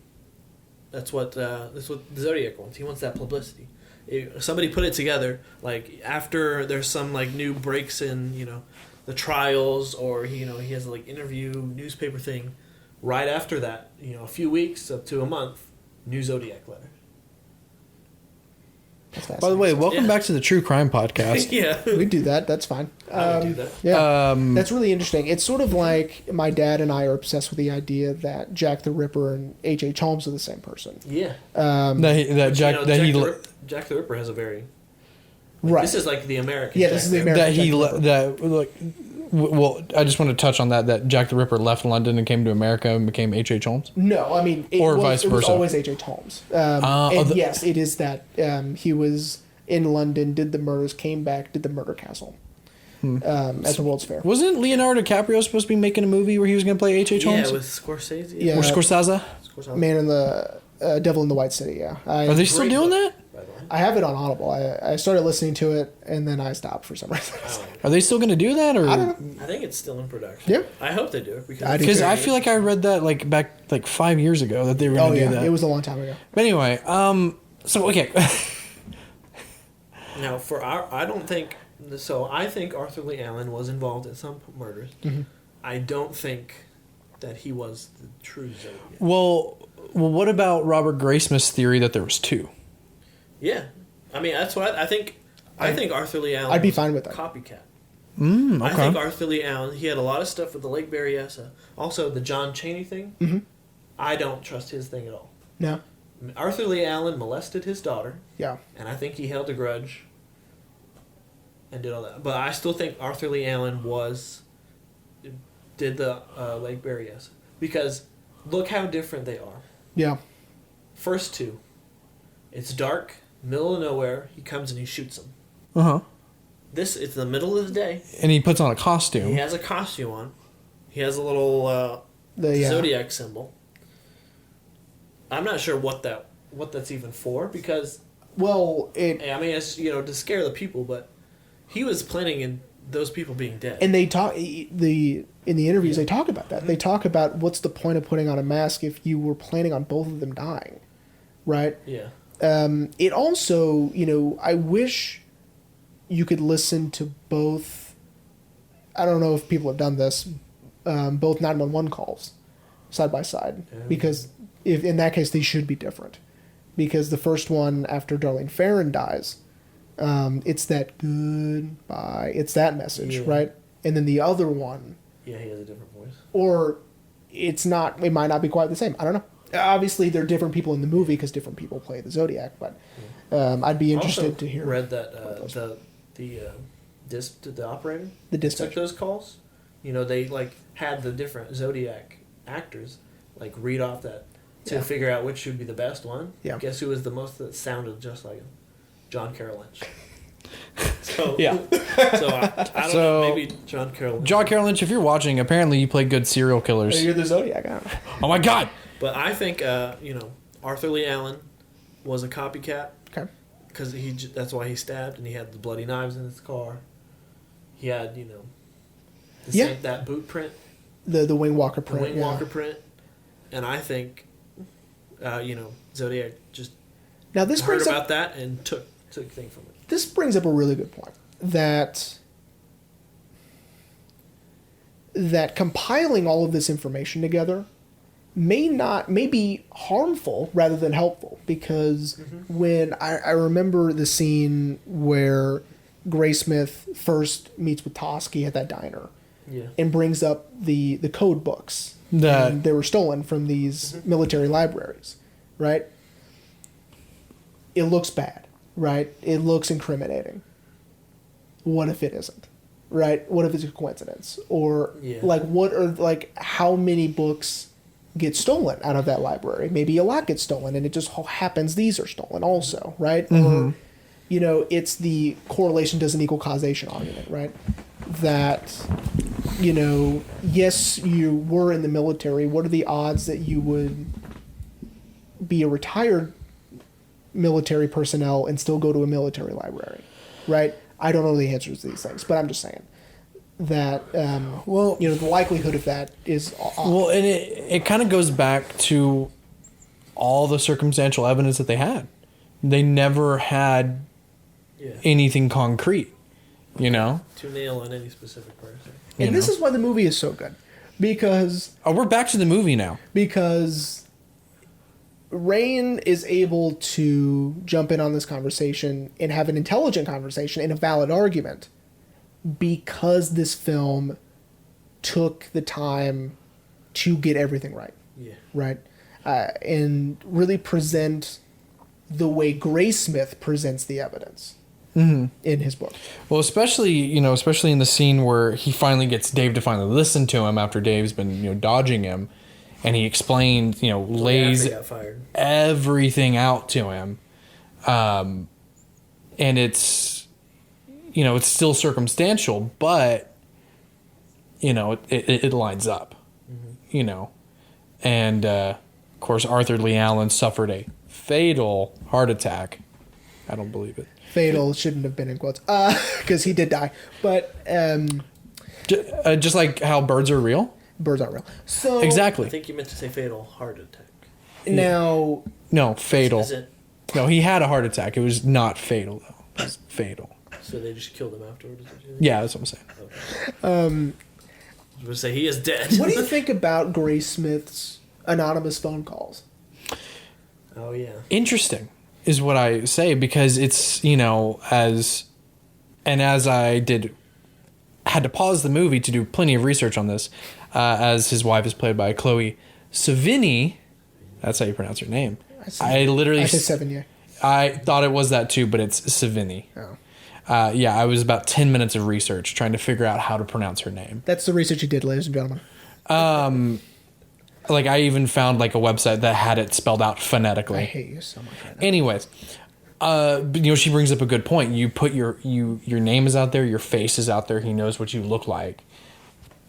That's what the Zodiac wants. He wants that publicity. If somebody put it together, like, after there's some, like, new breaks in, the trials, or, he has, like, interview, newspaper thing. Right after that, a few weeks up to a month, new Zodiac letter. By the way, welcome back to the True Crime Podcast. Yeah. We do that. That's fine. I would do that. Yeah. That's really interesting. It's sort of like my dad and I are obsessed with the idea that Jack the Ripper and H.H. Holmes are the same person. Yeah. Jack the Ripper has a very... Right. This is like the American. Yeah, this is the American. Well, I just want to touch on that Jack the Ripper left London and came to America and became H.H. Holmes? No, I mean... It was always H.H. Holmes. Yes, it is that he was in London, did the murders, came back, did the Murder Castle at the World's Fair. Wasn't Leonardo DiCaprio supposed to be making a movie where he was going to play H.H. Holmes? Yeah, with Scorsese. Yeah. Or Scorsese? Man in the... Devil in the White City, yeah. Are they still doing that? I have it on Audible. I started listening to it, and then I stopped for some reason. Are they still going to do that? Or I don't know. I think it's still in production. Yeah. I hope they do it. Because I feel like I read that back 5 years ago that they were going to do that. It was a long time ago. But anyway, so, okay. Now, I think Arthur Lee Allen was involved in some murders. Mm-hmm. I don't think that he was the true Zodiac. Well, what about Robert Graysmith's theory that there was two? Yeah. I mean, that's what I think. I think Arthur Lee Allen I'd be was fine with that. copycat. Okay. I think Arthur Lee Allen, he had a lot of stuff with the Lake Berryessa. Also, the John Chaney thing, Mm-hmm. I don't trust his thing at all. No. Arthur Lee Allen molested his daughter, Yeah. and I think he held a grudge and did all that. But I still think Arthur Lee Allen did the Lake Berryessa. Because look how different they are. Yeah. First two, it's dark, middle of nowhere, he comes and he shoots them. Uh-huh. This, it's the middle of the day. And he puts on a He costume. has a costume on. He has a little The Zodiac symbol. I'm not sure what that's even for, because Well, I mean, it's, to scare the people, but he was planning in those people being dead. and they talk in the interviews. They talk about that. Mm-hmm. They talk about what's the point of putting on a mask if you were planning on both of them dying, right? Yeah. It also, I wish you could listen to both. I don't know if people have done this, both 911 calls side by side, because if in that case they should be different, because the first one after Darlene Ferrin dies, it's that goodbye, it's that message, Yeah. right? And then the other one, Yeah, he has a different voice. or it might not be quite the same. I don't know. Obviously, there are different people in the movie because different people play the Zodiac, but I'd be interested Also to hear. read that the operator The took dispatcher. those calls. They had the different Zodiac actors read off that to Yeah. figure out which should be the best one. Yeah. Guess who was the most that sounded just like him? John Carroll Lynch. So Yeah. So I don't know. Maybe John Carroll Lynch. John Carroll Lynch, if you're watching, apparently you play good serial killers. You're the Zodiac. I don't know. Oh my god! But I think Arthur Lee Allen was a copycat Okay. because that's why he stabbed, and he had the bloody knives in his car. He had Yeah. that boot print, The Wing Walker the print. Wing yeah. Walker print, and I think Zodiac just Now this heard brings about up that and took thing from it. this brings up a really good point that compiling all of this information together may be harmful rather than helpful, because when I remember the scene where Graysmith first meets with Toschi at that diner Yeah. and brings up the code books That- and they were stolen from these military libraries, right? It looks bad, right? It looks incriminating. What if it isn't? Right? What if it's a coincidence? Or how many books get stolen out of that library? Maybe a lot get stolen, and it just happens these are stolen also, right? Or it's the correlation doesn't equal causation argument, right? That yes, you were in the military. What are the odds that you would be a retired military personnel and still go to a military library, right? I don't know the answers to these things, but I'm just saying that the likelihood of that is Well, and it kind of goes back to all the circumstantial evidence that they had. They never had anything concrete, to nail on any specific person. and this is why the movie is so good, because we're back to the movie now. Rain is able to jump in on this conversation and have an intelligent conversation and a valid argument because this film took the time to get everything right. Yeah. Right? And really present the way Graysmith presents the evidence in his book. Well, especially in the scene where he finally gets Dave to finally listen to him after Dave's been dodging him, and he explained lays Got fired. everything out to him, and it's it's still circumstantial, but it lines up, and of course Arthur Lee Allen suffered a fatal heart attack. I don't believe it. Fatal shouldn't have been in quotes, because he did die. But Just like how birds are real. birds aren't real. So Exactly. I think you meant to say fatal heart attack. now, No, fatal. Is it? No, he had a heart attack. It was not fatal though. It was fatal. So they just killed him afterwards? Yeah, that's what I'm saying. I was going to say he is dead. what do you think about Graysmith's anonymous phone calls? Oh, yeah. Interesting is what I say, because it's, as and as I had to pause the movie to do plenty of research on this, as his wife is played by Chloe Sevigny. That's how you pronounce her name. I said Sevigny. I thought it was that too, but it's Sevigny. Oh. I was about 10 minutes of research trying to figure out how to pronounce her name. That's the research you did, ladies and gentlemen. Like, I even found like a website that had it spelled out phonetically. I hate you so much right now. Anyways, but, you know, she brings up a good point. You put your name is out there, your face is out there. He knows what you look like.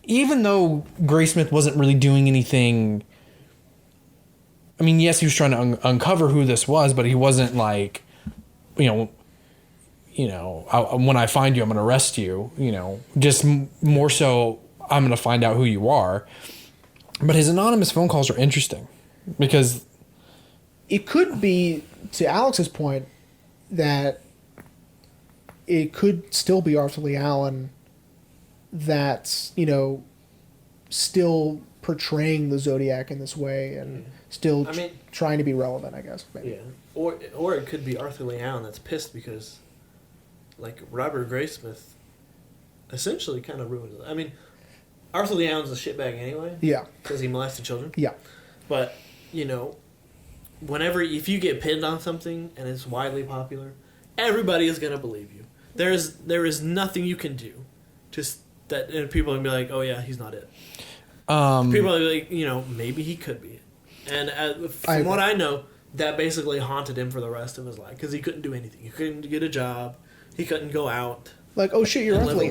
Even though Graysmith wasn't really doing anything. I mean, yes, he was trying to uncover who this was, but he wasn't like, when I find you, I'm going to arrest you. Just more so, I'm going to find out who you are. But his anonymous phone calls are interesting because it could be, to Alex's point, that it could still be Arthur Lee Allen that's, still portraying the Zodiac in this way and still trying to be relevant, I guess. Maybe. Yeah. Or it could be Arthur Lee Allen that's pissed because, like, Robert Graysmith essentially kind of ruined it. I mean, Arthur Lee Allen's a shitbag anyway. Yeah. Because he molested children. Yeah. But, if you get pinned on something and it's widely popular, everybody is going to believe you. There is nothing you can do and people are going to be like, oh yeah, he's not it. People are like, maybe he could be it. And from what I know, that basically haunted him for the rest of his life because he couldn't do anything. He couldn't get a job. He couldn't go out. Like, oh shit, you're and Arthur live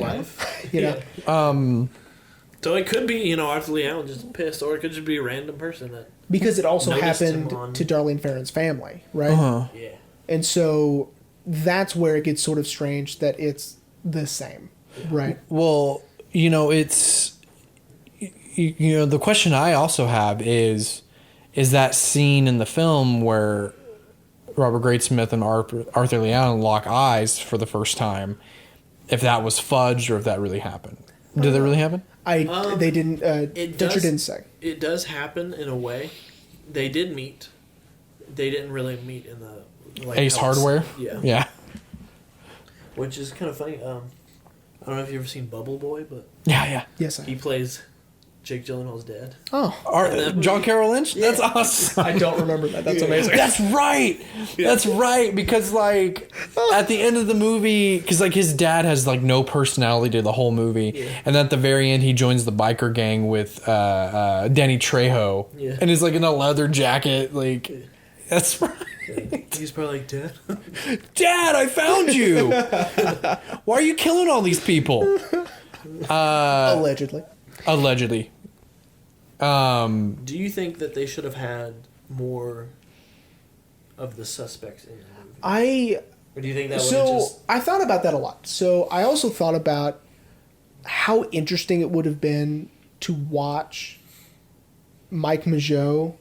Lee a Allen. life. So it could be, Arthur Lee Allen just pissed, or it could just be a random person that. Because it also noticed him happened to Darlene Ferrin's family, right? Uh-huh. Yeah. And so that's where it gets sort of strange that it's the same, right? Well, it's the question I also have is that scene in the film where Robert Graysmith and Arthur Lee Allen lock eyes for the first time, if that was fudged or if that really happened. Did that really happen? They didn't. Dutcher didn't say. It does happen in a way. They did meet. They didn't really meet in the Ace Hardware. Yeah. Yeah. Which is kind of funny. I don't know if you've ever seen Bubble Boy, but Yeah. Yes, he plays Jake Gyllenhaal's dad. Oh, John Carroll Lynch. Yeah. That's awesome. I don't remember that. That's amazing. That's right. That's right. Because at the end of the movie, because his dad has no personality to the whole movie, and at the very end he joins the biker gang with Danny Trejo, and is in a leather jacket. That's right. He's probably like, Dad, Dad, I found you. Why are you killing all these people? Allegedly. do you think that they should have had more of the suspects in the movie? Or do you think that would have just... I thought about that a lot. So I also thought about how interesting it would have been to watch Mike Mageau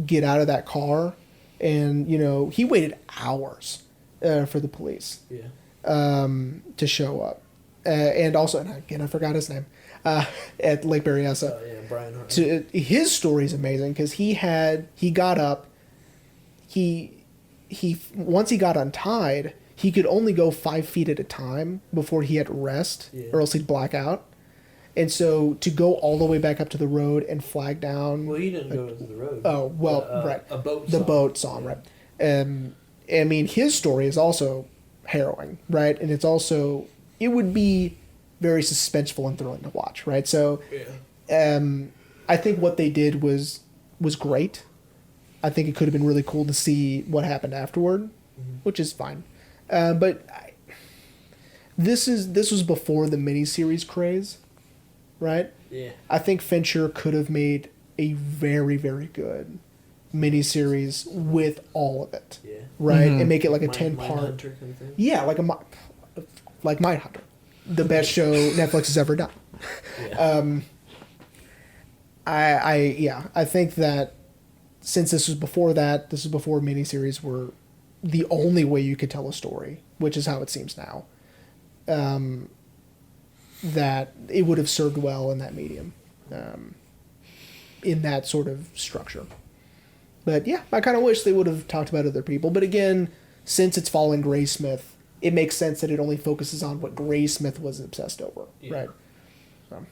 get out of that car. And, he waited hours for the police to show up. And also, and again, I forgot his name, at Lake Berryessa. Brian Horton. His story is amazing because he got up, once he got untied, he could only go 5 feet at a time before he had to rest, or else he'd black out. And so to go all the way back up to the road and flag down. Well, he didn't go to the road. Oh, well, right. A boat. The boat saw him, right? I mean, his story is also harrowing, right? And it would be very suspenseful and thrilling to watch, right? So, I think what they did was great. I think it could have been really cool to see what happened afterward, which is fine. But this was before the miniseries craze, right? Yeah. I think Fincher could have made a very, very good miniseries with all of it, right? And make it like a 10-part. Yeah, like Mindhunter, the best show Netflix has ever done. Yeah. I think that since this was before that, this is before miniseries were the only way you could tell a story, which is how it seems now. That it would have served well in that medium, in that sort of structure. But yeah, I kind of wish they would have talked about other people. But again, since it's following Graysmith, it makes sense that it only focuses on what Graysmith was obsessed over, Yeah. right? So,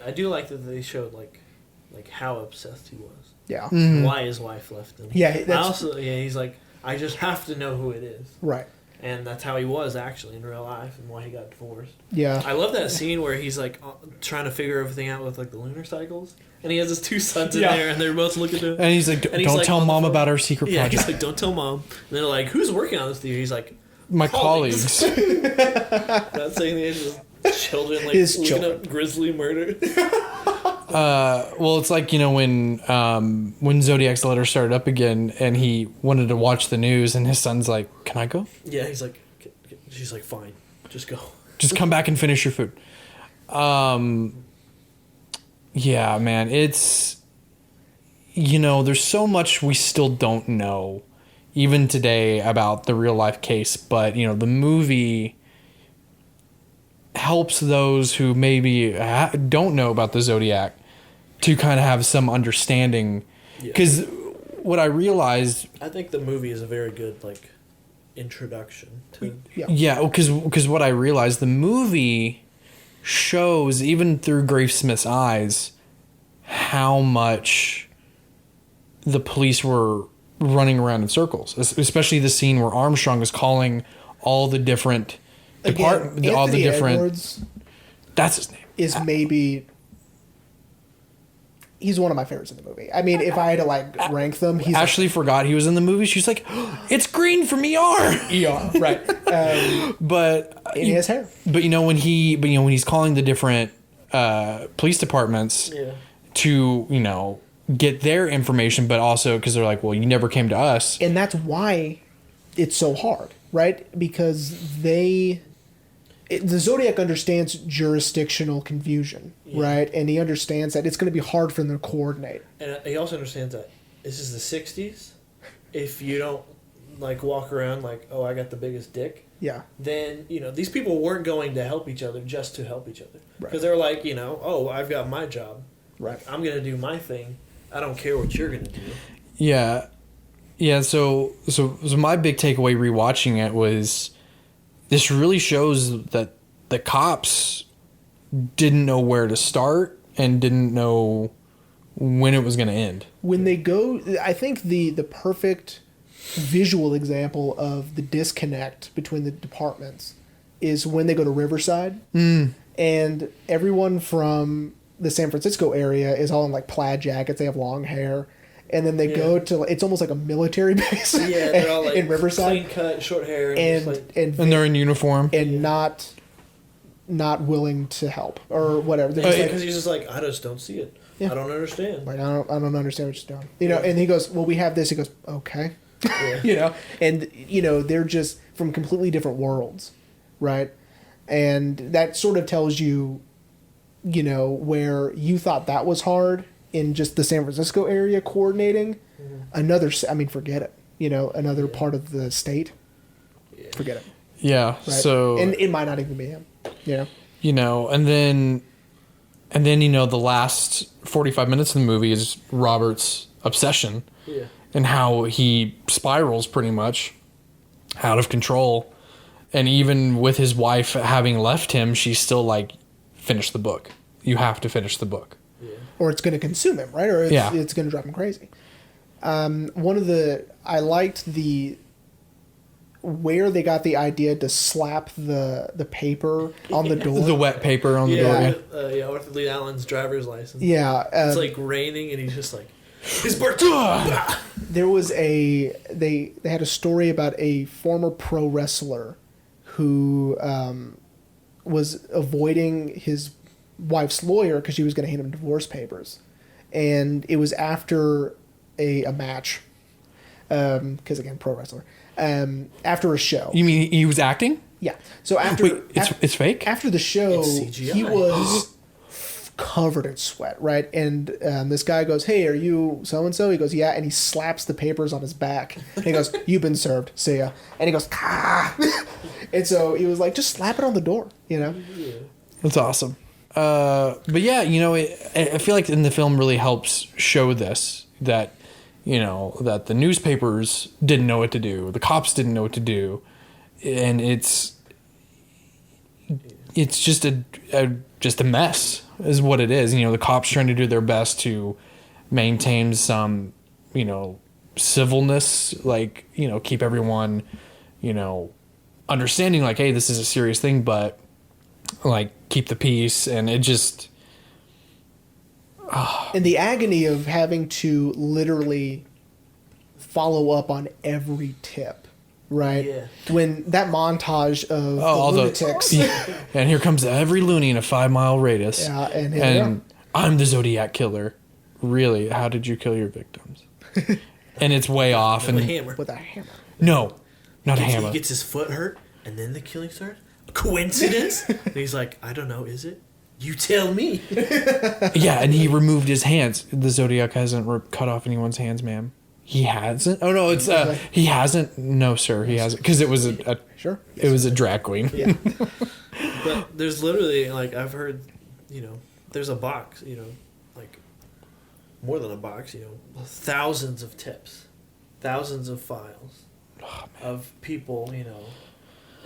I do like that they showed like how obsessed he was. yeah, And why his wife left him. Yeah, I that's- also he's like, I just have to know who it is, right. and that's how he was actually in real life, and why he got divorced. Yeah, I love that scene where he's like trying to figure everything out with like the lunar cycles, and he has his two sons in Yeah. there, and they're both looking at him. And he's like, And he's don't like, tell on the mom phone. about our secret Yeah, project. he's like, don't tell mom. And they're like, who's working on this theory? He's like, My colleagues. colleagues. not saying the age of children, like His looking children. up grisly murder. Well, it's like, when Zodiac's letter started up again and he wanted to watch the news and his son's like, can I go? Yeah, he's like, she's like, fine, just go. Just come back and finish your food. Yeah, man, it's, there's so much we still don't know even today about the real life case, but the movie helps those who maybe don't know about the Zodiac to kind of have some understanding. Because what I realized, I think the movie is a very good like introduction to. yeah, because what I realized, the movie shows, even through Gravesmith's eyes, how much the police were running around in circles, especially the scene where Armstrong is calling all the different all the different. Edwards That's his name. is maybe. He's one of my favorites in the movie. I mean, if I had to like rank them, he's Ashley forgot he was in the movie. She's like, "It's green from ER." ER, right? But And he has hair. But when he's calling the different police departments Yeah. Mm-hmm. to get their information, but also because they're like, well, you never came to us. And that's why it's so hard, right? Because the Zodiac understands jurisdictional confusion, right? And he understands that it's going to be hard for them to coordinate. And he also understands that this is the '60s. If you don't like walk around like, oh, I got the biggest dick, Yeah. then these people weren't going to help each other just to help each other, because Right. they're like, oh, I've got my job, Right. I'm gonna do my thing. I don't care what you're gonna do. Yeah. So my big takeaway rewatching it was, this really shows that the cops didn't know where to start and didn't know when it was going to end. When they go, I think the perfect visual example of the disconnect between the departments is when they go to Riverside, and everyone from the San Francisco area is all in like plaid jackets. They have long hair, and then they go to, it's almost like a military base. Yeah, they're all like in Riverside, clean cut, short hair, and just like, and And they're in uniform. and not willing to help or whatever. They're just like, because he's just like, I just don't see it. Yeah. I don't understand. I don't understand what you're doing. And he goes, well, we have this. He goes, okay. Yeah. And they're just from completely different worlds, right? And that sort of tells you, where you thought that was hard in just the San Francisco area coordinating. Forget it. Another part of the state. Yeah. Forget it. Yeah. Right? So, and it might not even be him. and then the last 45 minutes of the movie is Robert's obsession. Yeah. And how he spirals pretty much out of control. And even with his wife having left him, she's still like, finish the book. You have to finish the book. Yeah. Or it's going to consume him, right? Or it's going to drive him crazy. I liked where they got the idea to slap the paper on the door. The wet paper on the door. Yeah. Arthur Lee Allen's driver's license. Yeah. It's like raining, and he's just like, his birthday. There was they had a story about a former pro wrestler who was avoiding his wife's lawyer because she was going to hand him divorce papers, and it was after a match, because again, pro wrestler, after a show. You mean he was acting? Yeah. So after Wait, it's fake? after the show, It's CGI. he was covered in sweat, right? And this guy goes, "Hey, are you so and so?" He goes, "Yeah," and he slaps the papers on his back. And he goes, "You've been served. See ya." And he goes, "Ah!" And so he was like, "Just slap it on the door," That's awesome. But yeah, I feel like in the film really helps show this, that, that the newspapers didn't know what to do. The cops didn't know what to do. and it's just a mess is what it is. You know, the cops trying to do their best to maintain some, you know, civilness, like, you know, keep everyone, you know, understanding, like, hey, this is a serious thing, but like keep the peace. And it just and the agony of having to literally follow up on every tip, right? Yeah. When that montage of the lunatics. And here comes every loony in a 5-mile radius. Yeah, and I'm the Zodiac killer. Really? How did you kill your victims? And it's way off. With And a hammer. with a hammer. no, not a He hammer. gets his foot hurt, and then the killing starts. Coincidence? And he's like, I don't know, is it? You tell me. Yeah, and he removed his hands. The Zodiac hasn't cut off anyone's hands, ma'am. He hasn't. Oh no, it's he hasn't. No, sir, he hasn't. Because it was a Sure. it was a drag queen. Yeah. But there's literally, like, I've heard, you know, there's a box, you know, like, more than a box, you know, thousands of tips, thousands of files of people, you know,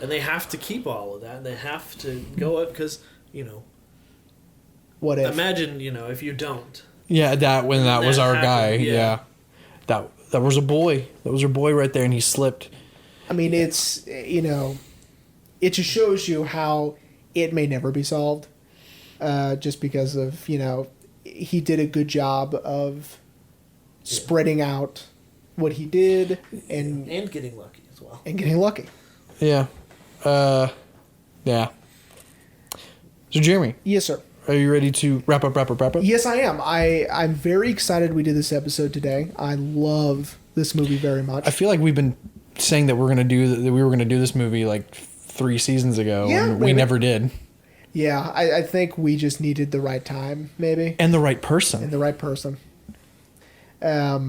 and they have to keep all of that, and they have to go up because, you know, What if? imagine, you know, if you don't. Yeah, that was our guy. happened, Yeah. That was a boy. That was our boy right there, and he slipped. I mean, it's, you know, it just shows you how it may never be solved, just because of, you know, he did a good job of spreading out what he did and getting lucky as well. and getting lucky. Yeah. Yeah. So Jeremy, Yes, sir. are you ready to wrap up? Yes, I am. I'm very excited we did this episode today. I love this movie very much. I feel like we've been saying that we were gonna do this movie like 3 seasons ago, Yeah, and we maybe. never did. Yeah, I think we just needed the right time, maybe, And the right person. and the right person. Aw.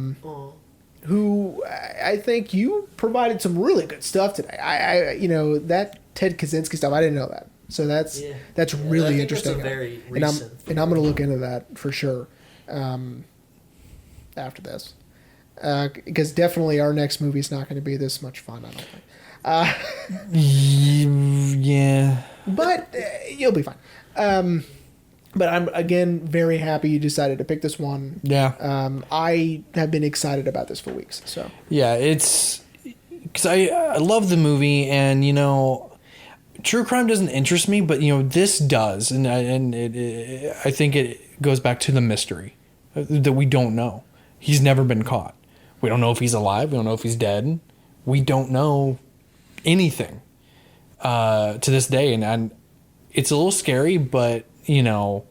Who I think you provided some really good stuff today. I you know, that Ted Kaczynski stuff, I didn't know that. So that's Yeah. that's I really think interesting. That's a very and I'm recent going to look into that for sure. After this, because definitely our next movie is not going to be this much fun. I don't think. Yeah. But you'll be fine. But I'm again very happy you decided to pick this one. Yeah. I have been excited about this for weeks. So Yeah, it's because I love the movie, and you know, true crime doesn't interest me, but you know, this does, and I think it goes back to the mystery that we don't know. He's never been caught. We don't know if he's alive. We don't know if he's dead. We don't know anything to this day, and it's a little scary, but you know,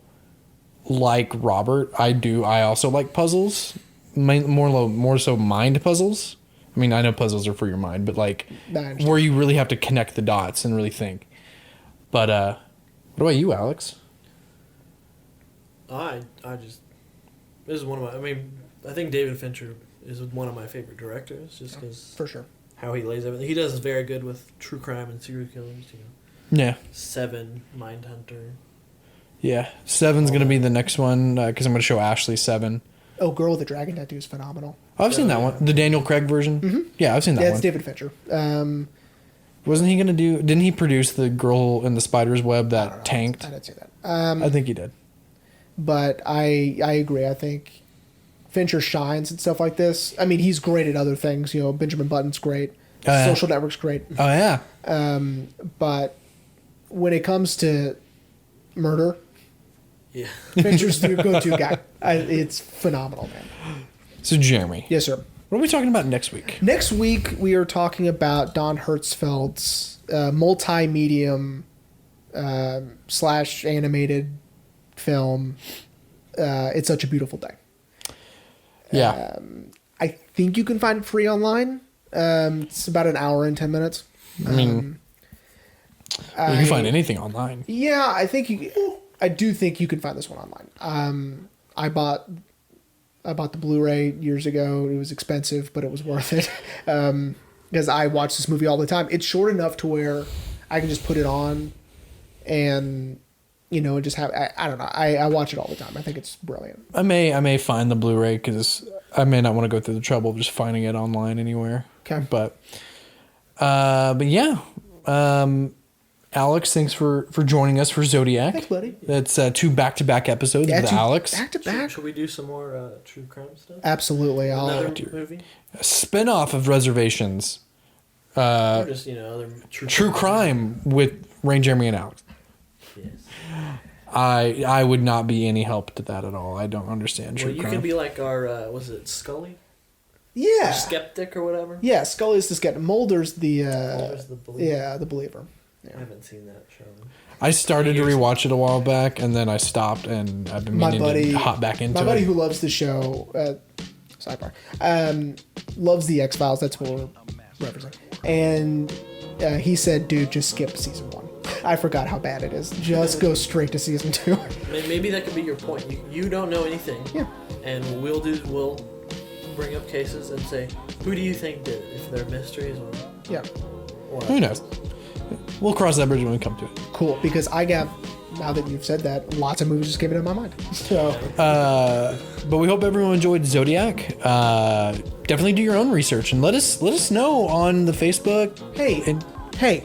like Robert, I also like puzzles, more so mind puzzles. I mean, I know puzzles are for your mind, but like where you really have to connect the dots and really think. But what about you, Alex? I just, this is one of my, I mean, I think David Fincher is one of my favorite directors, just because for sure. how he lays everything. He does very good with true crime and serial killers, you know. Yeah. 7, Mindhunter. Yeah. 7's going to be the next one, because I'm going to show Ashley 7. Oh, Girl with the Dragon Tattoo is phenomenal. Oh, I've seen that one. The Daniel Craig version? Mm-hmm. Yeah, I've seen that Yeah, one. it's David Fincher. Wasn't he going to do... Didn't he produce the girl in the spider's web that tanked? I didn't see that. I think he did. But I agree. I think Fincher shines and stuff like this. I mean, he's great at other things. You know, Benjamin Button's great. Yeah. Social Network's great. Oh, yeah. But when it comes to murder, Yeah. Fincher's the go-to guy. It's phenomenal, man. So, Jeremy. Yes, sir. What are we talking about next week? Next week, we are talking about Don Hertzfeldt's multi-medium / animated film, It's Such a Beautiful Day. Yeah. I think you can find it free online. It's about an hour and 10 minutes. I mean, you can find anything online. Yeah, I do think you can find this one online. I bought the Blu-ray years ago. It was expensive, but it was worth it. Because I watch this movie all the time. It's short enough to where I can just put it on and, you know, just have, I don't know. I watch it all the time. I think it's brilliant. I may find the Blu-ray because I may not want to go through the trouble of just finding it online anywhere. Okay. But yeah, Alex, thanks for joining us for Zodiac. Thanks, buddy. That's 2 back-to-back episodes with Alex. Back to back. Should we do some more true crime stuff? Absolutely. Another movie? A spin-off of Reservations. Or just, other True crime with Rain, Jeremy, and Alex. Yes. I would not be any help to that at all. I don't understand true Well, you crime. can be like our, was it Scully? Yeah. Or Skeptic or whatever? Yeah, Scully's the skeptic. Mulder's the Mulder's the believer. Yeah, the believer. I haven't seen that show. I started to rewatch it a while back, and then I stopped, and I've been meaning to hop back into it. My buddy who loves the show, sidebar, loves the X-Files. That's what we're referencing. And he said, dude, just skip season 1. I forgot how bad it is. Just go straight to season 2. Maybe that could be your point. You don't know anything. Yeah. And we'll bring up cases and say, who do you think did it? If they're mysteries or... Yeah. Who knows? We'll cross that bridge when we come to it. Cool, because I got, now that you've said that, lots of movies just came into my mind. So, but we hope everyone enjoyed Zodiac. Definitely do your own research and let us know on the Facebook. Hey,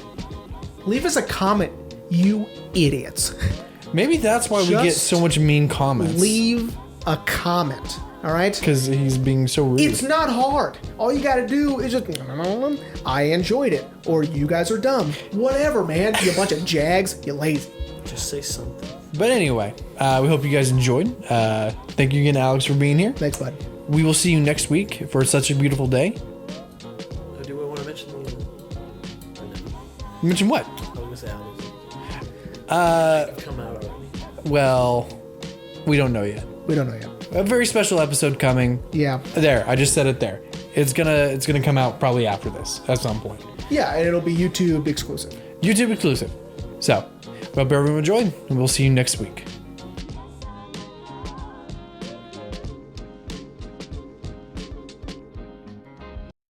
leave us a comment, you idiots. Maybe that's why we get so much mean comments. Leave a comment. All right? Because he's being so rude. It's not hard. All you got to do is just, I enjoyed it. Or you guys are dumb. Whatever, man. You bunch of jags. You lazy. Just say something. But anyway, we hope you guys enjoyed. Thank you again, Alex, for being here. Thanks, bud. We will see you next week for such a beautiful day. Do we want to mention the... You mentioned what? I was going to say I've come out already. Well, we don't know yet. We don't know yet. A very special episode coming. Yeah. There, I just said it there. It's gonna come out probably after this at some point. Yeah, and it'll be YouTube exclusive. YouTube exclusive. So, hope everyone enjoyed, and we'll see you next week.